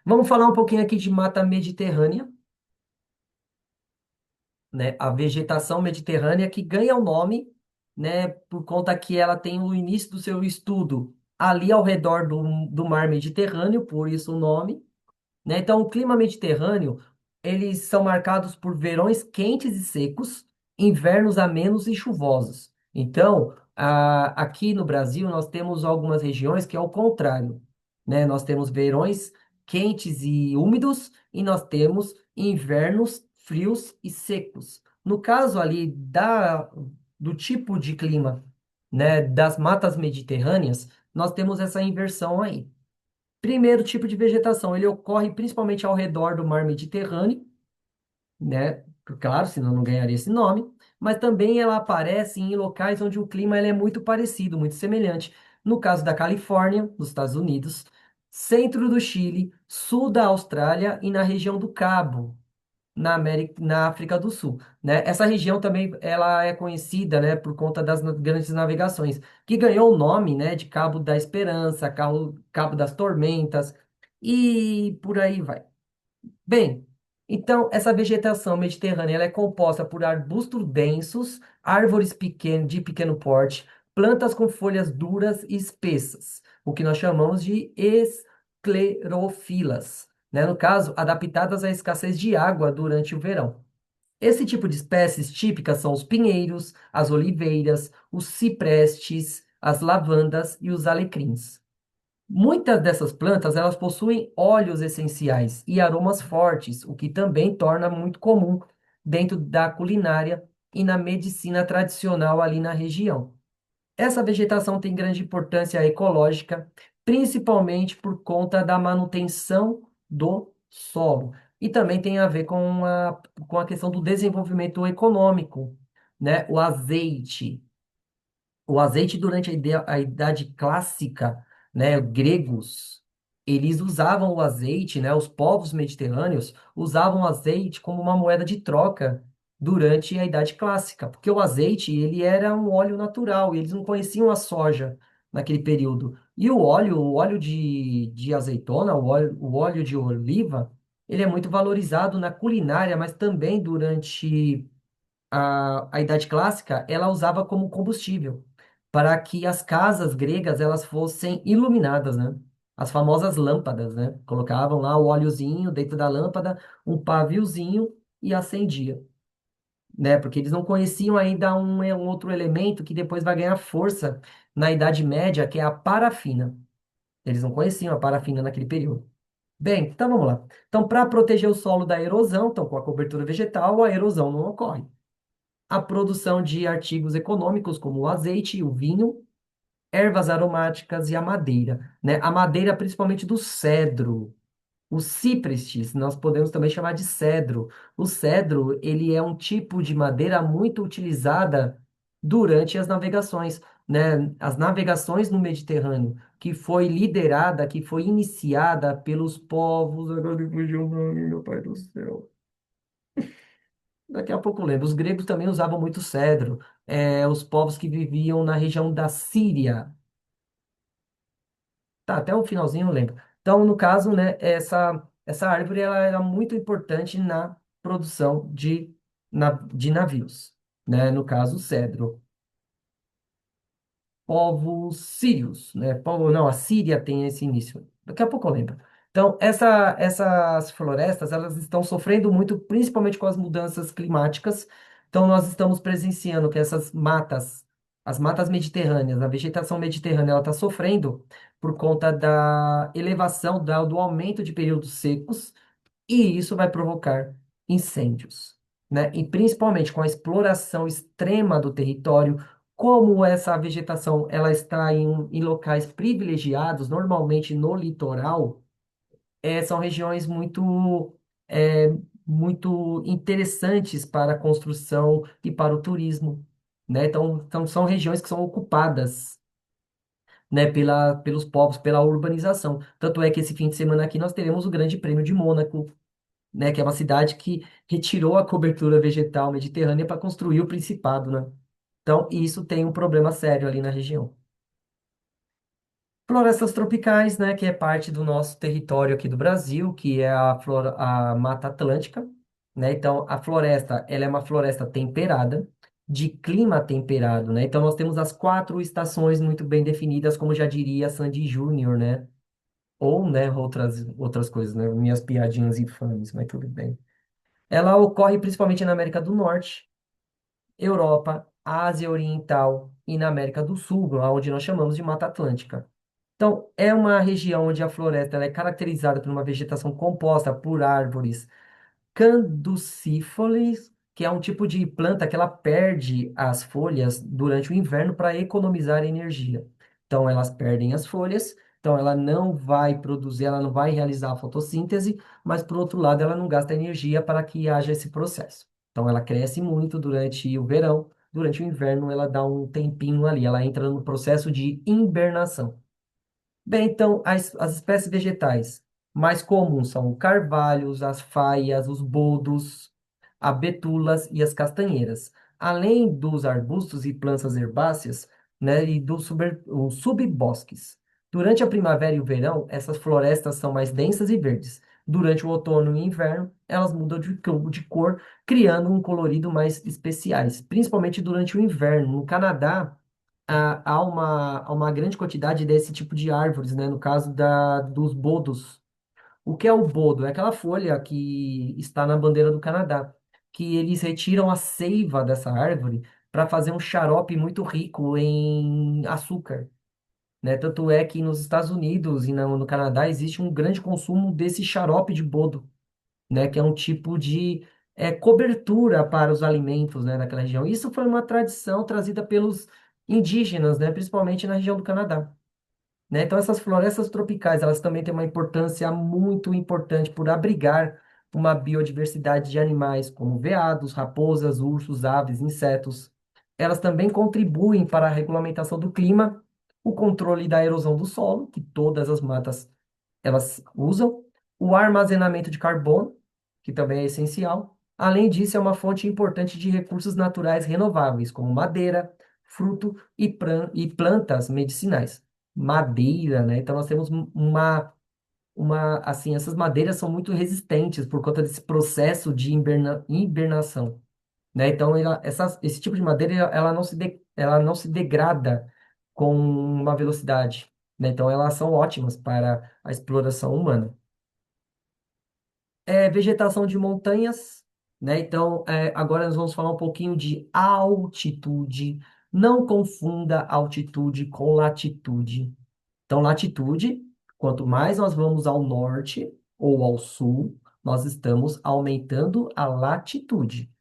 Vamos falar um pouquinho aqui de mata mediterrânea, né? A vegetação mediterrânea que ganha o nome, né, por conta que ela tem o início do seu estudo ali ao redor do mar Mediterrâneo, por isso o nome, né? Então, o clima mediterrâneo, eles são marcados por verões quentes e secos, invernos amenos e chuvosos. Então, aqui no Brasil, nós temos algumas regiões que é o contrário, né? Nós temos verões quentes e úmidos e nós temos invernos frios e secos. No caso ali do tipo de clima, né, das matas mediterrâneas, nós temos essa inversão aí. Primeiro tipo de vegetação, ele ocorre principalmente ao redor do mar Mediterrâneo, né? Claro, senão não ganharia esse nome, mas também ela aparece em locais onde o clima ele é muito parecido, muito semelhante. No caso da Califórnia, nos Estados Unidos, centro do Chile, sul da Austrália e na região do Cabo, na África do Sul, né? Essa região também ela é conhecida, né, por conta das grandes navegações, que ganhou o nome, né, de Cabo da Esperança, Cabo das Tormentas e por aí vai. Bem, então essa vegetação mediterrânea ela é composta por arbustos densos, árvores de pequeno porte, plantas com folhas duras e espessas, o que nós chamamos de esclerofilas, né? No caso, adaptadas à escassez de água durante o verão. Esse tipo de espécies típicas são os pinheiros, as oliveiras, os ciprestes, as lavandas e os alecrins. Muitas dessas plantas, elas possuem óleos essenciais e aromas fortes, o que também torna muito comum dentro da culinária e na medicina tradicional ali na região. Essa vegetação tem grande importância ecológica, principalmente por conta da manutenção do solo. E também tem a ver com a questão do desenvolvimento econômico, né? O azeite durante a Idade Clássica, né, gregos, eles usavam o azeite, né, os povos mediterrâneos usavam o azeite como uma moeda de troca durante a Idade Clássica, porque o azeite, ele era um óleo natural, e eles não conheciam a soja naquele período. E o óleo de azeitona, o óleo de oliva, ele é muito valorizado na culinária, mas também durante a Idade Clássica, ela usava como combustível para que as casas gregas elas fossem iluminadas, né? As famosas lâmpadas, né? Colocavam lá o óleozinho dentro da lâmpada, um paviozinho e acendia, né? Porque eles não conheciam ainda um outro elemento que depois vai ganhar força na Idade Média, que é a parafina. Eles não conheciam a parafina naquele período. Bem, então vamos lá. Então, para proteger o solo da erosão, então com a cobertura vegetal, a erosão não ocorre. A produção de artigos econômicos como o azeite, o vinho, ervas aromáticas e a madeira, né? A madeira principalmente do cedro, o ciprestes, nós podemos também chamar de cedro. O cedro, ele é um tipo de madeira muito utilizada durante as navegações, né? As navegações no Mediterrâneo, que foi liderada, que foi iniciada pelos povos, agora me fugiu o nome, meu pai do céu. Daqui a pouco eu lembro. Os gregos também usavam muito cedro. Os povos que viviam na região da Síria. Tá, até o finalzinho eu lembro. Então, no caso, né, essa árvore ela era muito importante na produção de navios, né? No caso, o cedro. Povos sírios, né? Não, a Síria tem esse início. Daqui a pouco eu lembro. Então, essas florestas, elas estão sofrendo muito, principalmente com as mudanças climáticas. Então, nós estamos presenciando que essas matas, as matas mediterrâneas, a vegetação mediterrânea, ela está sofrendo por conta da elevação, do aumento de períodos secos, e isso vai provocar incêndios, né? E principalmente com a exploração extrema do território, como essa vegetação ela está em locais privilegiados, normalmente no litoral, são regiões é, muito interessantes para a construção e para o turismo, né? Então são regiões que são ocupadas, né, pelos povos, pela urbanização. Tanto é que esse fim de semana aqui nós teremos o Grande Prêmio de Mônaco, né, que é uma cidade que retirou a cobertura vegetal mediterrânea para construir o Principado, né? Então, isso tem um problema sério ali na região. Florestas tropicais, né, que é parte do nosso território aqui do Brasil, que é a Mata Atlântica, né? Então, a floresta, ela é uma floresta temperada, de clima temperado, né? Então, nós temos as quatro estações muito bem definidas, como já diria Sandy Júnior, né? Ou, né, outras coisas, né? Minhas piadinhas infames, mas tudo bem. Ela ocorre principalmente na América do Norte, Europa, Ásia Oriental e na América do Sul, onde nós chamamos de Mata Atlântica. Então, é uma região onde a floresta ela é caracterizada por uma vegetação composta por árvores caducífolis, que é um tipo de planta que ela perde as folhas durante o inverno para economizar energia. Então, elas perdem as folhas, então ela não vai produzir, ela não vai realizar a fotossíntese, mas por outro lado, ela não gasta energia para que haja esse processo. Então, ela cresce muito durante o verão, durante o inverno, ela dá um tempinho ali, ela entra no processo de hibernação. Bem, então, as espécies vegetais mais comuns são o carvalhos, as faias, os boldos, as betulas e as castanheiras, além dos arbustos e plantas herbáceas, né, e dos os subbosques. Durante a primavera e o verão, essas florestas são mais densas e verdes. Durante o outono e inverno, elas mudam de cor, criando um colorido mais especiais, principalmente durante o inverno. No Canadá, há uma grande quantidade desse tipo de árvores, né? No caso dos bodos. O que é o bodo? É aquela folha que está na bandeira do Canadá, que eles retiram a seiva dessa árvore para fazer um xarope muito rico em açúcar, né? Tanto é que nos Estados Unidos e no Canadá existe um grande consumo desse xarope de bodo, né, que é um tipo de cobertura para os alimentos, né, naquela região. Isso foi uma tradição trazida pelos indígenas, né, principalmente na região do Canadá, né? Então, essas florestas tropicais, elas também têm uma importância muito importante por abrigar uma biodiversidade de animais, como veados, raposas, ursos, aves, insetos. Elas também contribuem para a regulamentação do clima, o controle da erosão do solo, que todas as matas elas usam, o armazenamento de carbono, que também é essencial. Além disso, é uma fonte importante de recursos naturais renováveis, como madeira, fruto e plantas medicinais madeira, né? Então nós temos assim, essas madeiras são muito resistentes por conta desse processo de hibernação, né? Então esse tipo de madeira, ela não se degrada com uma velocidade, né? Então elas são ótimas para a exploração humana. Vegetação de montanhas, né? Então, agora nós vamos falar um pouquinho de altitude. Não confunda altitude com latitude. Então, latitude, quanto mais nós vamos ao norte ou ao sul, nós estamos aumentando a latitude.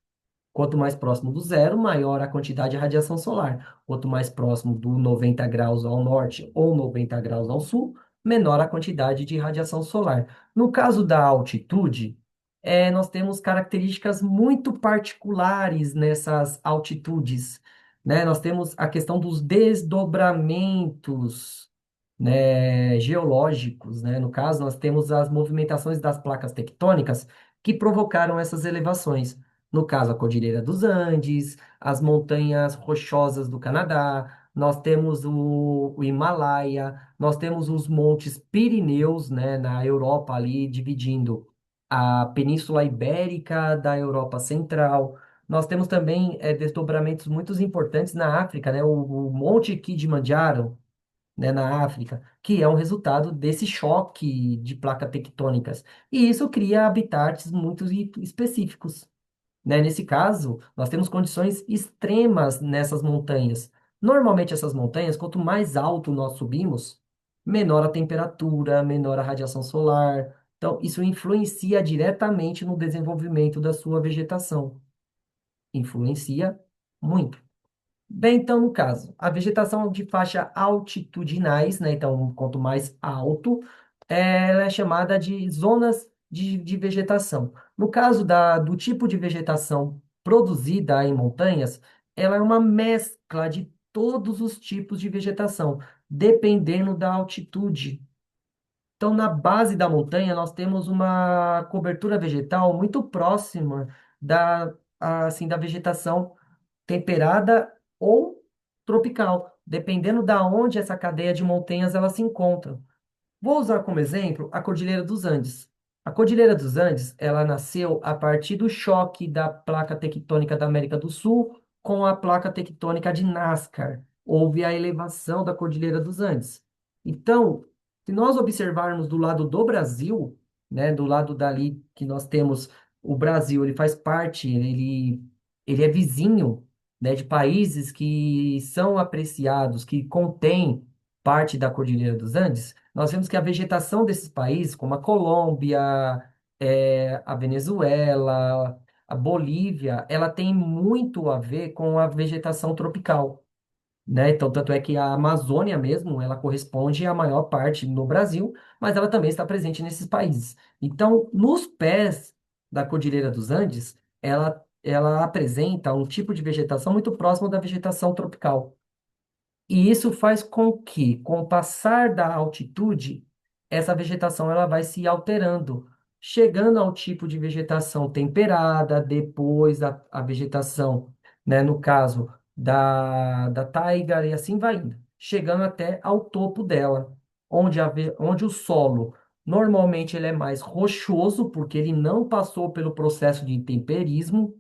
Quanto mais próximo do zero, maior a quantidade de radiação solar. Quanto mais próximo do 90 graus ao norte ou 90 graus ao sul, menor a quantidade de radiação solar. No caso da altitude, nós temos características muito particulares nessas altitudes, né? Nós temos a questão dos desdobramentos, né, geológicos, né? No caso, nós temos as movimentações das placas tectônicas que provocaram essas elevações. No caso, a Cordilheira dos Andes, as montanhas rochosas do Canadá, nós temos o Himalaia, nós temos os montes Pirineus, né, na Europa, ali dividindo a Península Ibérica da Europa Central. Nós temos também desdobramentos muito importantes na África, né, o Monte Kilimanjaro, né, na África, que é um resultado desse choque de placas tectônicas. E isso cria habitats muito específicos, né? Nesse caso, nós temos condições extremas nessas montanhas. Normalmente, essas montanhas, quanto mais alto nós subimos, menor a temperatura, menor a radiação solar. Então, isso influencia diretamente no desenvolvimento da sua vegetação. Influencia muito. Bem, então, no caso, a vegetação de faixa altitudinais, né? Então, quanto mais alto, ela é chamada de zonas de vegetação. No caso do tipo de vegetação produzida em montanhas, ela é uma mescla de todos os tipos de vegetação, dependendo da altitude. Então, na base da montanha, nós temos uma cobertura vegetal muito próxima assim, da vegetação temperada ou tropical, dependendo da onde essa cadeia de montanhas ela se encontra. Vou usar como exemplo a Cordilheira dos Andes. A Cordilheira dos Andes, ela nasceu a partir do choque da placa tectônica da América do Sul com a placa tectônica de Nazca. Houve a elevação da Cordilheira dos Andes. Então, se nós observarmos do lado do Brasil, né, do lado dali que nós temos o Brasil, ele faz parte, ele é vizinho, né, de países que são apreciados, que contêm parte da Cordilheira dos Andes. Nós vemos que a vegetação desses países, como a Colômbia, a Venezuela, a Bolívia, ela tem muito a ver com a vegetação tropical, né? Então, tanto é que a Amazônia mesmo, ela corresponde à maior parte no Brasil, mas ela também está presente nesses países. Então, nos pés da Cordilheira dos Andes, ela apresenta um tipo de vegetação muito próximo da vegetação tropical. E isso faz com que, com o passar da altitude, essa vegetação ela vai se alterando, chegando ao tipo de vegetação temperada, depois a vegetação, né, no caso da taiga, e assim vai indo, chegando até ao topo dela, onde o solo normalmente ele é mais rochoso, porque ele não passou pelo processo de intemperismo.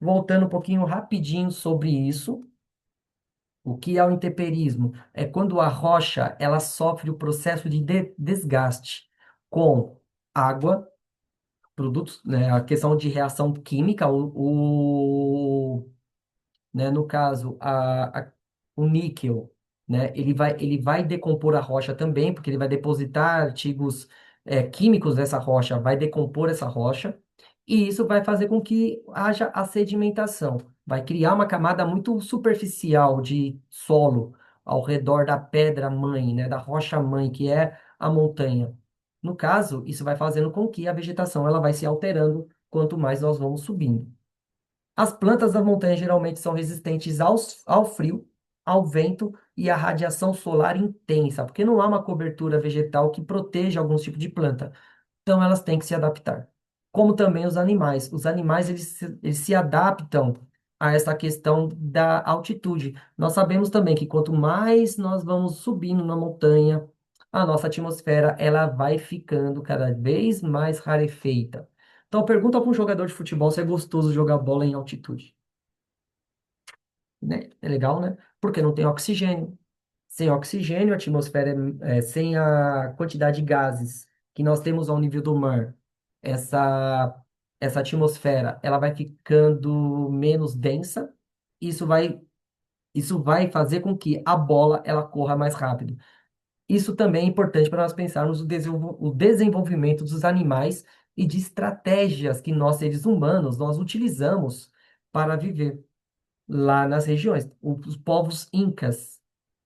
Voltando um pouquinho rapidinho sobre isso. O que é o intemperismo? É quando a rocha ela sofre o processo de desgaste com água, produtos, né, a questão de reação química, né, no caso, o níquel, né, ele vai decompor a rocha também, porque ele vai depositar artigos, químicos dessa rocha, vai decompor essa rocha, e isso vai fazer com que haja a sedimentação. Vai criar uma camada muito superficial de solo ao redor da pedra mãe, né, da rocha mãe, que é a montanha. No caso, isso vai fazendo com que a vegetação ela vai se alterando quanto mais nós vamos subindo. As plantas da montanha geralmente são resistentes ao frio, ao vento e à radiação solar intensa, porque não há uma cobertura vegetal que proteja alguns tipos de planta. Então elas têm que se adaptar. Como também os animais. Os animais eles se adaptam a essa questão da altitude. Nós sabemos também que quanto mais nós vamos subindo na montanha, a nossa atmosfera ela vai ficando cada vez mais rarefeita. Então pergunta para um jogador de futebol se é gostoso jogar bola em altitude, né? É legal, né? Porque não tem oxigênio. Sem oxigênio, a atmosfera sem a quantidade de gases que nós temos ao nível do mar, essa, essa atmosfera, ela vai ficando menos densa. Isso vai, isso vai fazer com que a bola ela corra mais rápido. Isso também é importante para nós pensarmos o desenvolvimento dos animais e de estratégias que nós, seres humanos, nós utilizamos para viver lá nas regiões. Os povos incas,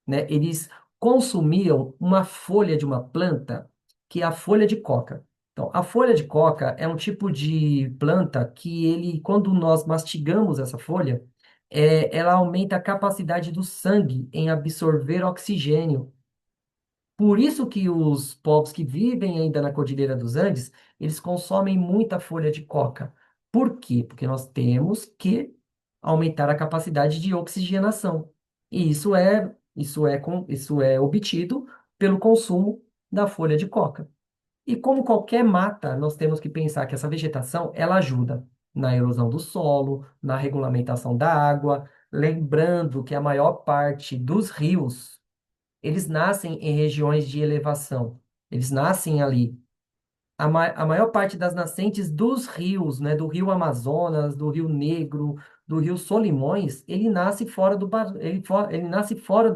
né, eles consumiam uma folha de uma planta que é a folha de coca. Então, a folha de coca é um tipo de planta que quando nós mastigamos essa folha, ela aumenta a capacidade do sangue em absorver oxigênio. Por isso que os povos que vivem ainda na Cordilheira dos Andes, eles consomem muita folha de coca. Por quê? Porque nós temos que aumentar a capacidade de oxigenação. E isso é obtido pelo consumo da folha de coca. E como qualquer mata, nós temos que pensar que essa vegetação, ela ajuda na erosão do solo, na regulamentação da água, lembrando que a maior parte dos rios eles nascem em regiões de elevação. Eles nascem ali. A maior parte das nascentes dos rios, né, do Rio Amazonas, do Rio Negro, do Rio Solimões, ele nasce fora do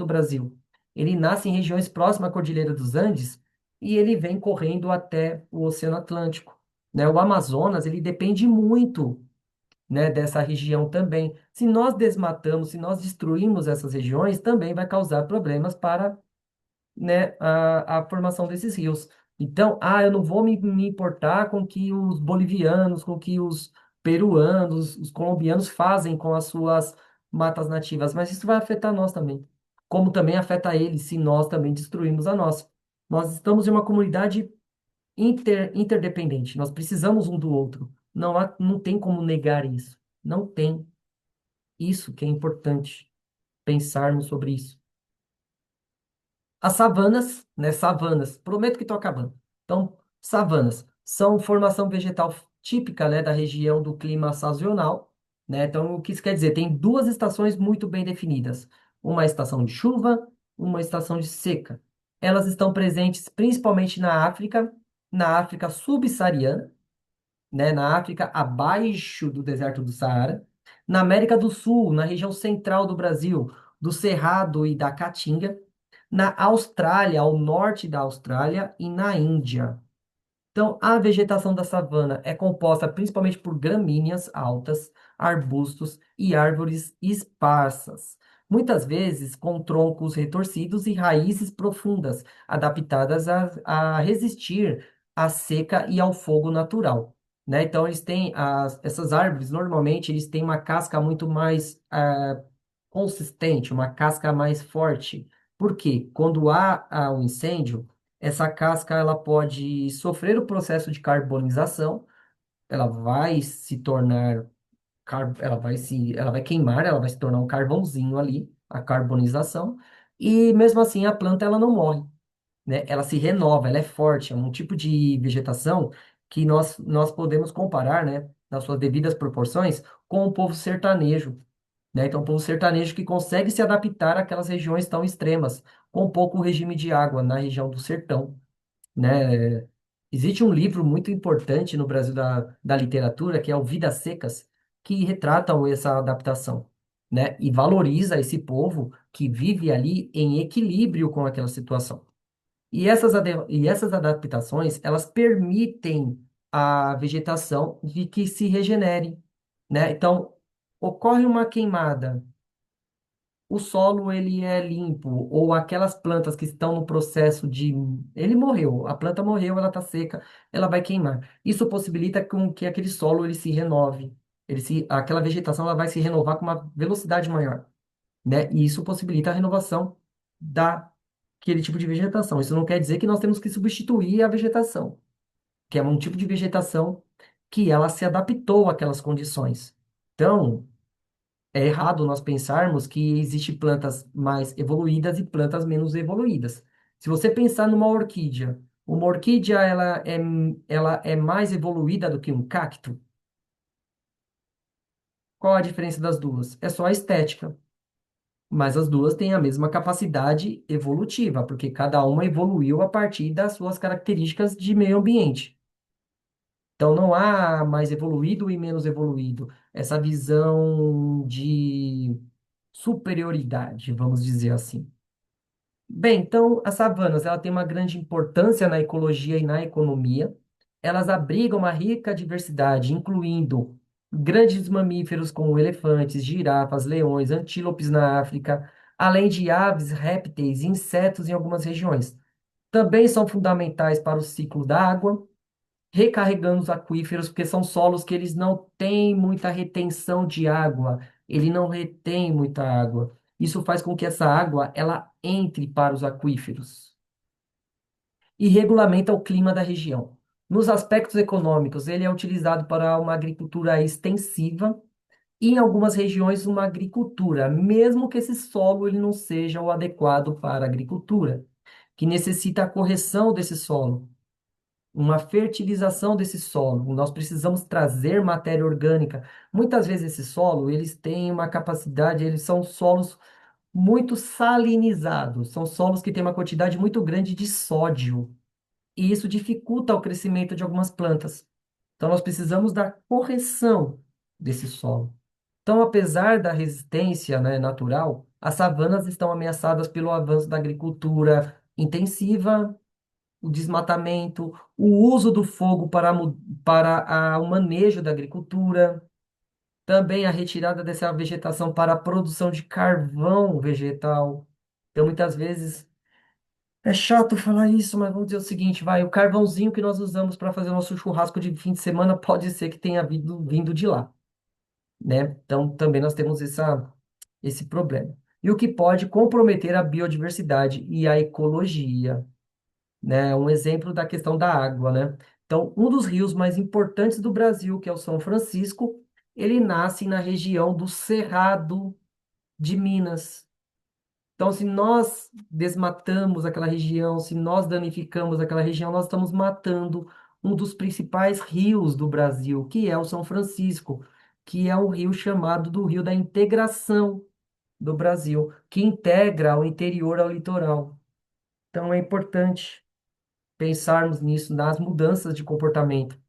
Brasil. Ele nasce em regiões próximas à Cordilheira dos Andes e ele vem correndo até o Oceano Atlântico, né? O Amazonas, ele depende muito, né, dessa região também. Se nós desmatamos, se nós destruímos essas regiões, também vai causar problemas para, né, a formação desses rios. Então, eu não vou me importar com o que os bolivianos, com o que os peruanos, os colombianos fazem com as suas matas nativas, mas isso vai afetar nós também. Como também afeta eles se nós também destruirmos a nossa. Nós estamos em uma comunidade interdependente, nós precisamos um do outro. Não tem como negar isso. Não tem. Isso que é importante pensarmos sobre isso. As savanas, né? Savanas, prometo que estou acabando. Então, savanas são formação vegetal típica, né, da região do clima sazonal, né? Então, o que isso quer dizer? Tem duas estações muito bem definidas: uma estação de chuva, uma estação de seca. Elas estão presentes principalmente na África subsaariana, né, na África, abaixo do deserto do Saara, na América do Sul, na região central do Brasil, do Cerrado e da Caatinga, na Austrália, ao norte da Austrália e na Índia. Então, a vegetação da savana é composta principalmente por gramíneas altas, arbustos e árvores esparsas, muitas vezes com troncos retorcidos e raízes profundas, adaptadas a resistir à seca e ao fogo natural. Né? Então, essas árvores, normalmente, eles têm uma casca muito mais consistente, uma casca mais forte. Por quê? Quando há um incêndio, essa casca ela pode sofrer o processo de carbonização, ela vai se tornar, ela vai queimar, ela vai se tornar um carvãozinho ali, a carbonização, e mesmo assim a planta ela não morre, né? Ela se renova, ela é forte, é um tipo de vegetação que nós podemos comparar, né, nas suas devidas proporções, com o povo sertanejo, né? Então, o povo sertanejo que consegue se adaptar àquelas regiões tão extremas, com pouco regime de água na região do sertão, né? Existe um livro muito importante no Brasil da literatura, que é o Vidas Secas, que retrata essa adaptação, né? E valoriza esse povo que vive ali em equilíbrio com aquela situação. E essas adaptações, elas permitem a vegetação de que se regenere, né? Então, ocorre uma queimada, o solo ele é limpo, ou aquelas plantas que estão no processo de... Ele morreu, a planta morreu, ela está seca, ela vai queimar. Isso possibilita com que aquele solo ele se renove. Aquela vegetação ela vai se renovar com uma velocidade maior, né? E isso possibilita a renovação daquele tipo de vegetação. Isso não quer dizer que nós temos que substituir a vegetação, que é um tipo de vegetação que ela se adaptou àquelas condições. Então, é errado nós pensarmos que existem plantas mais evoluídas e plantas menos evoluídas. Se você pensar numa orquídea, uma orquídea ela é mais evoluída do que um cacto. Qual a diferença das duas? É só a estética, mas as duas têm a mesma capacidade evolutiva, porque cada uma evoluiu a partir das suas características de meio ambiente. Então não há mais evoluído e menos evoluído. Essa visão de superioridade, vamos dizer assim. Bem, então as savanas ela tem uma grande importância na ecologia e na economia. Elas abrigam uma rica diversidade, incluindo grandes mamíferos como elefantes, girafas, leões, antílopes na África, além de aves, répteis e insetos em algumas regiões. Também são fundamentais para o ciclo da água, recarregando os aquíferos, porque são solos que eles não têm muita retenção de água, ele não retém muita água. Isso faz com que essa água ela entre para os aquíferos e regulamenta o clima da região. Nos aspectos econômicos, ele é utilizado para uma agricultura extensiva e em algumas regiões uma agricultura, mesmo que esse solo ele não seja o adequado para a agricultura, que necessita a correção desse solo, uma fertilização desse solo. Nós precisamos trazer matéria orgânica. Muitas vezes esse solo, eles têm uma capacidade, eles são solos muito salinizados, são solos que têm uma quantidade muito grande de sódio, e isso dificulta o crescimento de algumas plantas. Então nós precisamos da correção desse solo. Então, apesar da resistência, né, natural, as savanas estão ameaçadas pelo avanço da agricultura intensiva, o desmatamento, o uso do fogo para o manejo da agricultura, também a retirada dessa vegetação para a produção de carvão vegetal. Então, muitas vezes, É chato falar isso, mas vamos dizer o seguinte, vai, o carvãozinho que nós usamos para fazer o nosso churrasco de fim de semana pode ser que tenha vindo de lá, né? Então também nós temos esse problema. E o que pode comprometer a biodiversidade e a ecologia, né? Um exemplo da questão da água, né? Então, um dos rios mais importantes do Brasil, que é o São Francisco, ele nasce na região do Cerrado de Minas. Então, se nós desmatamos aquela região, se nós danificamos aquela região, nós estamos matando um dos principais rios do Brasil, que é o São Francisco, que é um rio chamado do Rio da Integração do Brasil, que integra o interior ao litoral. Então, é importante pensarmos nisso, nas mudanças de comportamento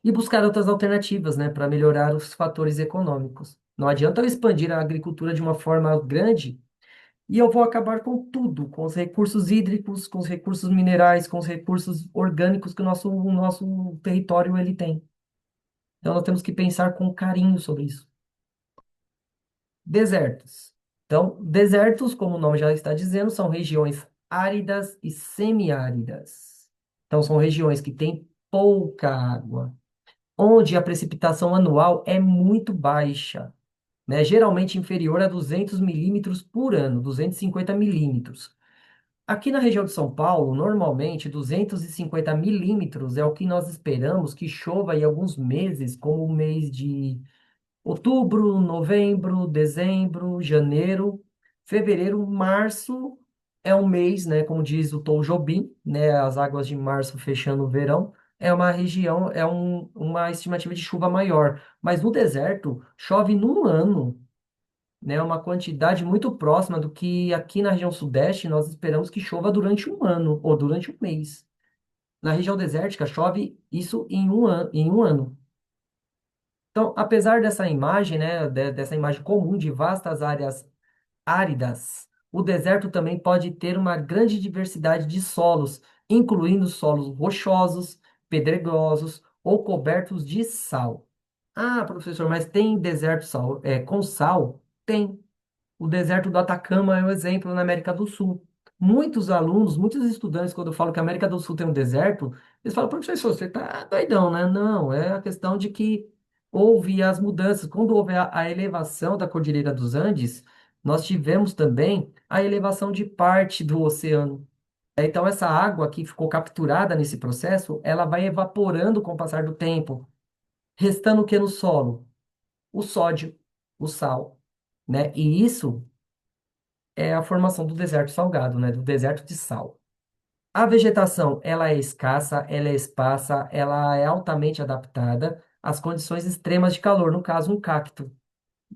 e buscar outras alternativas, né, para melhorar os fatores econômicos. Não adianta eu expandir a agricultura de uma forma grande e eu vou acabar com tudo, com os recursos hídricos, com os recursos minerais, com os recursos orgânicos que o nosso território ele tem. Então nós temos que pensar com carinho sobre isso. Desertos. Então, desertos, como o nome já está dizendo, são regiões áridas e semiáridas. Então, são regiões que têm pouca água, onde a precipitação anual é muito baixa, né? Geralmente inferior a 200 milímetros por ano, 250 milímetros. Aqui na região de São Paulo, normalmente 250 milímetros é o que nós esperamos que chova em alguns meses, como o mês de outubro, novembro, dezembro, janeiro, fevereiro, março é um mês, né, como diz o Tom Jobim, né, as águas de março fechando o verão, é uma região, uma estimativa de chuva maior. Mas no deserto chove num ano, né, uma quantidade muito próxima do que aqui na região sudeste nós esperamos que chova durante um ano ou durante um mês. Na região desértica chove isso em um ano. Então, apesar dessa imagem, né, dessa imagem comum de vastas áreas áridas, o deserto também pode ter uma grande diversidade de solos, incluindo solos rochosos, pedregosos ou cobertos de sal. Ah, professor, mas tem deserto com sal? Tem. O deserto do Atacama é um exemplo na América do Sul. Muitos alunos, muitos estudantes, quando eu falo que a América do Sul tem um deserto, eles falam, professor, você está doidão, né? Não, é a questão de que houve as mudanças. Quando houve a elevação da Cordilheira dos Andes, nós tivemos também a elevação de parte do oceano. Então, essa água que ficou capturada nesse processo, ela vai evaporando com o passar do tempo, restando o que no solo? O sódio, o sal, né? E isso é a formação do deserto salgado, né? Do deserto de sal. A vegetação, ela é escassa, ela é esparsa, ela é altamente adaptada às condições extremas de calor, no caso, um cacto,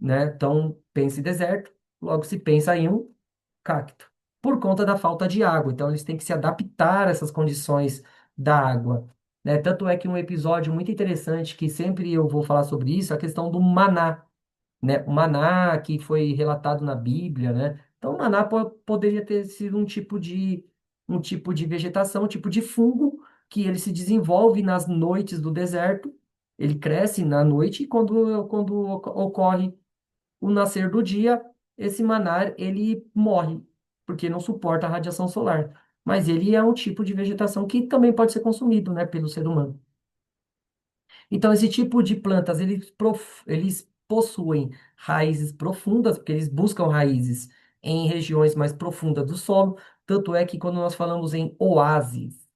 né? Então, pense em deserto, logo se pensa em um cacto, por conta da falta de água. Então, eles têm que se adaptar a essas condições da água, né? Tanto é que um episódio muito interessante, que sempre eu vou falar sobre isso, é a questão do maná, né? O maná que foi relatado na Bíblia, né? Então, o maná poderia ter sido um tipo de vegetação, um tipo de fungo que ele se desenvolve nas noites do deserto. Ele cresce na noite e quando ocorre o nascer do dia, esse maná ele morre porque não suporta a radiação solar. Mas ele é um tipo de vegetação que também pode ser consumido, né, pelo ser humano. Então, esse tipo de plantas, eles possuem raízes profundas, porque eles buscam raízes em regiões mais profundas do solo. Tanto é que quando nós falamos em oásis,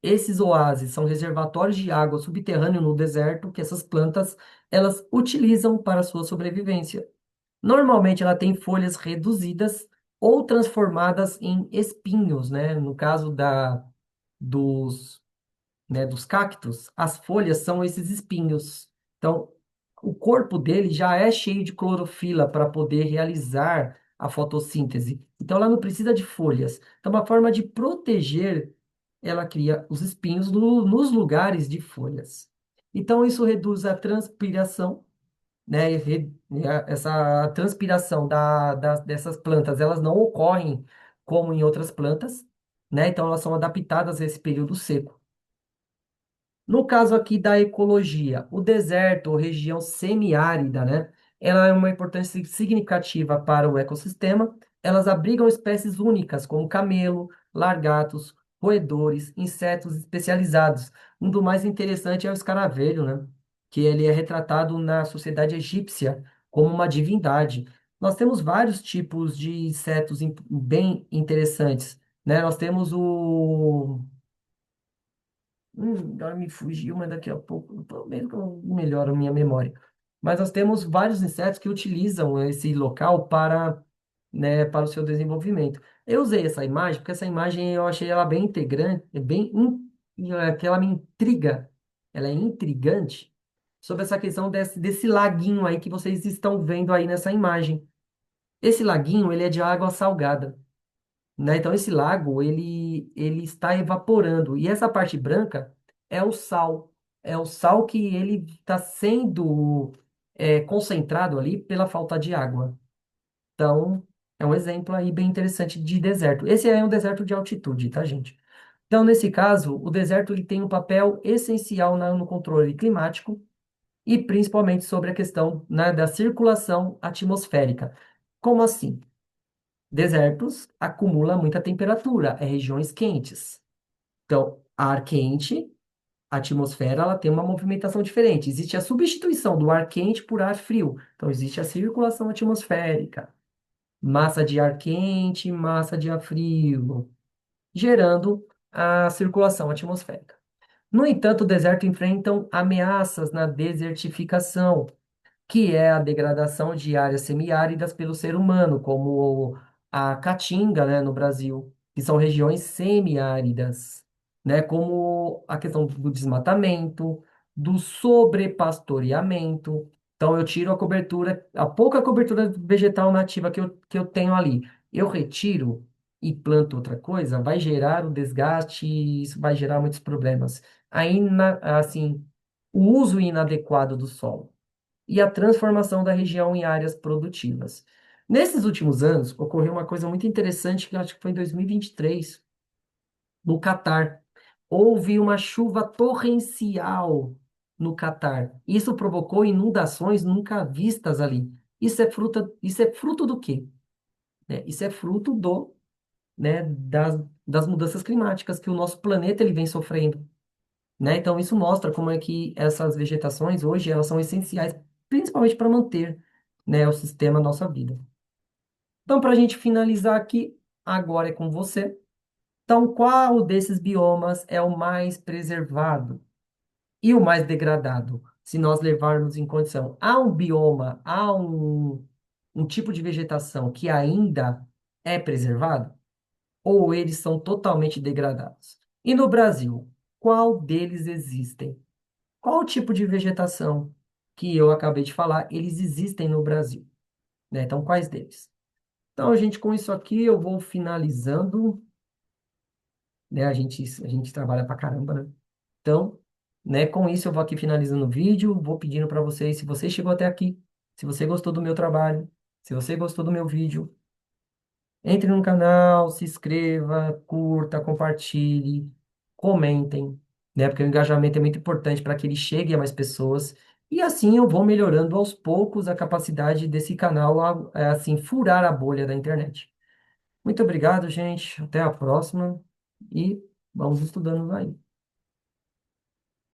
esses oásis são reservatórios de água subterrâneo no deserto que essas plantas elas utilizam para a sua sobrevivência. Normalmente, ela tem folhas reduzidas ou transformadas em espinhos, né? No caso dos dos cactos, as folhas são esses espinhos. Então, o corpo dele já é cheio de clorofila para poder realizar a fotossíntese. Então, ela não precisa de folhas. Então, uma forma de proteger, ela cria os espinhos nos lugares de folhas. Então, isso reduz a transpiração, né? Essa transpiração dessas plantas, elas não ocorrem como em outras plantas, né? Então, elas são adaptadas a esse período seco. No caso aqui da ecologia, o deserto ou região semiárida, né? Ela é uma importância significativa para o ecossistema. Elas abrigam espécies únicas, como camelo, largatos, roedores, insetos especializados. Um do mais interessante é o escaravelho, né? Que ele é retratado na sociedade egípcia como uma divindade. Nós temos vários tipos de insetos bem interessantes, né? Nós temos o agora me fugiu, mas daqui a pouco, pelo menos que eu melhoro a minha memória. Mas nós temos vários insetos que utilizam esse local para, né, para o seu desenvolvimento. Eu usei essa imagem porque essa imagem eu achei ela bem integrante, que ela me intriga, ela é intrigante sobre essa questão desse laguinho aí que vocês estão vendo aí nessa imagem. Esse laguinho, ele é de água salgada, né? Então esse lago ele está evaporando e essa parte branca é o sal que ele está sendo concentrado ali pela falta de água. Então é um exemplo aí bem interessante de deserto. Esse é um deserto de altitude, tá, gente? Então nesse caso o deserto ele tem um papel essencial no controle climático e principalmente sobre a questão, né, da circulação atmosférica. Como assim? Desertos acumula muita temperatura, é regiões quentes. Então, ar quente, a atmosfera, ela tem uma movimentação diferente. Existe a substituição do ar quente por ar frio. Então, existe a circulação atmosférica, massa de ar quente, massa de ar frio, gerando a circulação atmosférica. No entanto, o deserto enfrenta ameaças na desertificação, que é a degradação de áreas semiáridas pelo ser humano, como a Caatinga, né, no Brasil, que são regiões semiáridas, né, como a questão do desmatamento, do sobrepastoreamento. Então, eu tiro a cobertura, a pouca cobertura vegetal nativa que eu tenho ali. Eu retiro e planto outra coisa, vai gerar o desgaste e isso vai gerar muitos problemas. Aí, assim, o uso inadequado do solo e a transformação da região em áreas produtivas. Nesses últimos anos, ocorreu uma coisa muito interessante que eu acho que foi em 2023, no Catar. Houve uma chuva torrencial no Catar. Isso provocou inundações nunca vistas ali. Isso é fruto do quê? Isso é fruto das mudanças climáticas que o nosso planeta ele vem sofrendo, né? Então, isso mostra como é que essas vegetações hoje elas são essenciais, principalmente para manter, né, o sistema da nossa vida. Então, para a gente finalizar aqui, agora é com você. Então, qual desses biomas é o mais preservado e o mais degradado? Se nós levarmos em condição, há um tipo de vegetação que ainda é preservado ou eles são totalmente degradados? E no Brasil, qual deles existem? Qual o tipo de vegetação que eu acabei de falar, eles existem no Brasil, né? Então, quais deles? Então, gente, com isso aqui eu vou finalizando, né? A gente trabalha pra caramba, né? Então, né, com isso eu vou aqui finalizando o vídeo, vou pedindo para vocês, se você chegou até aqui, se você gostou do meu trabalho, se você gostou do meu vídeo, entre no canal, se inscreva, curta, compartilhe, comentem, né? Porque o engajamento é muito importante para que ele chegue a mais pessoas. E assim eu vou melhorando aos poucos a capacidade desse canal assim, furar a bolha da internet. Muito obrigado, gente. Até a próxima e vamos estudando aí.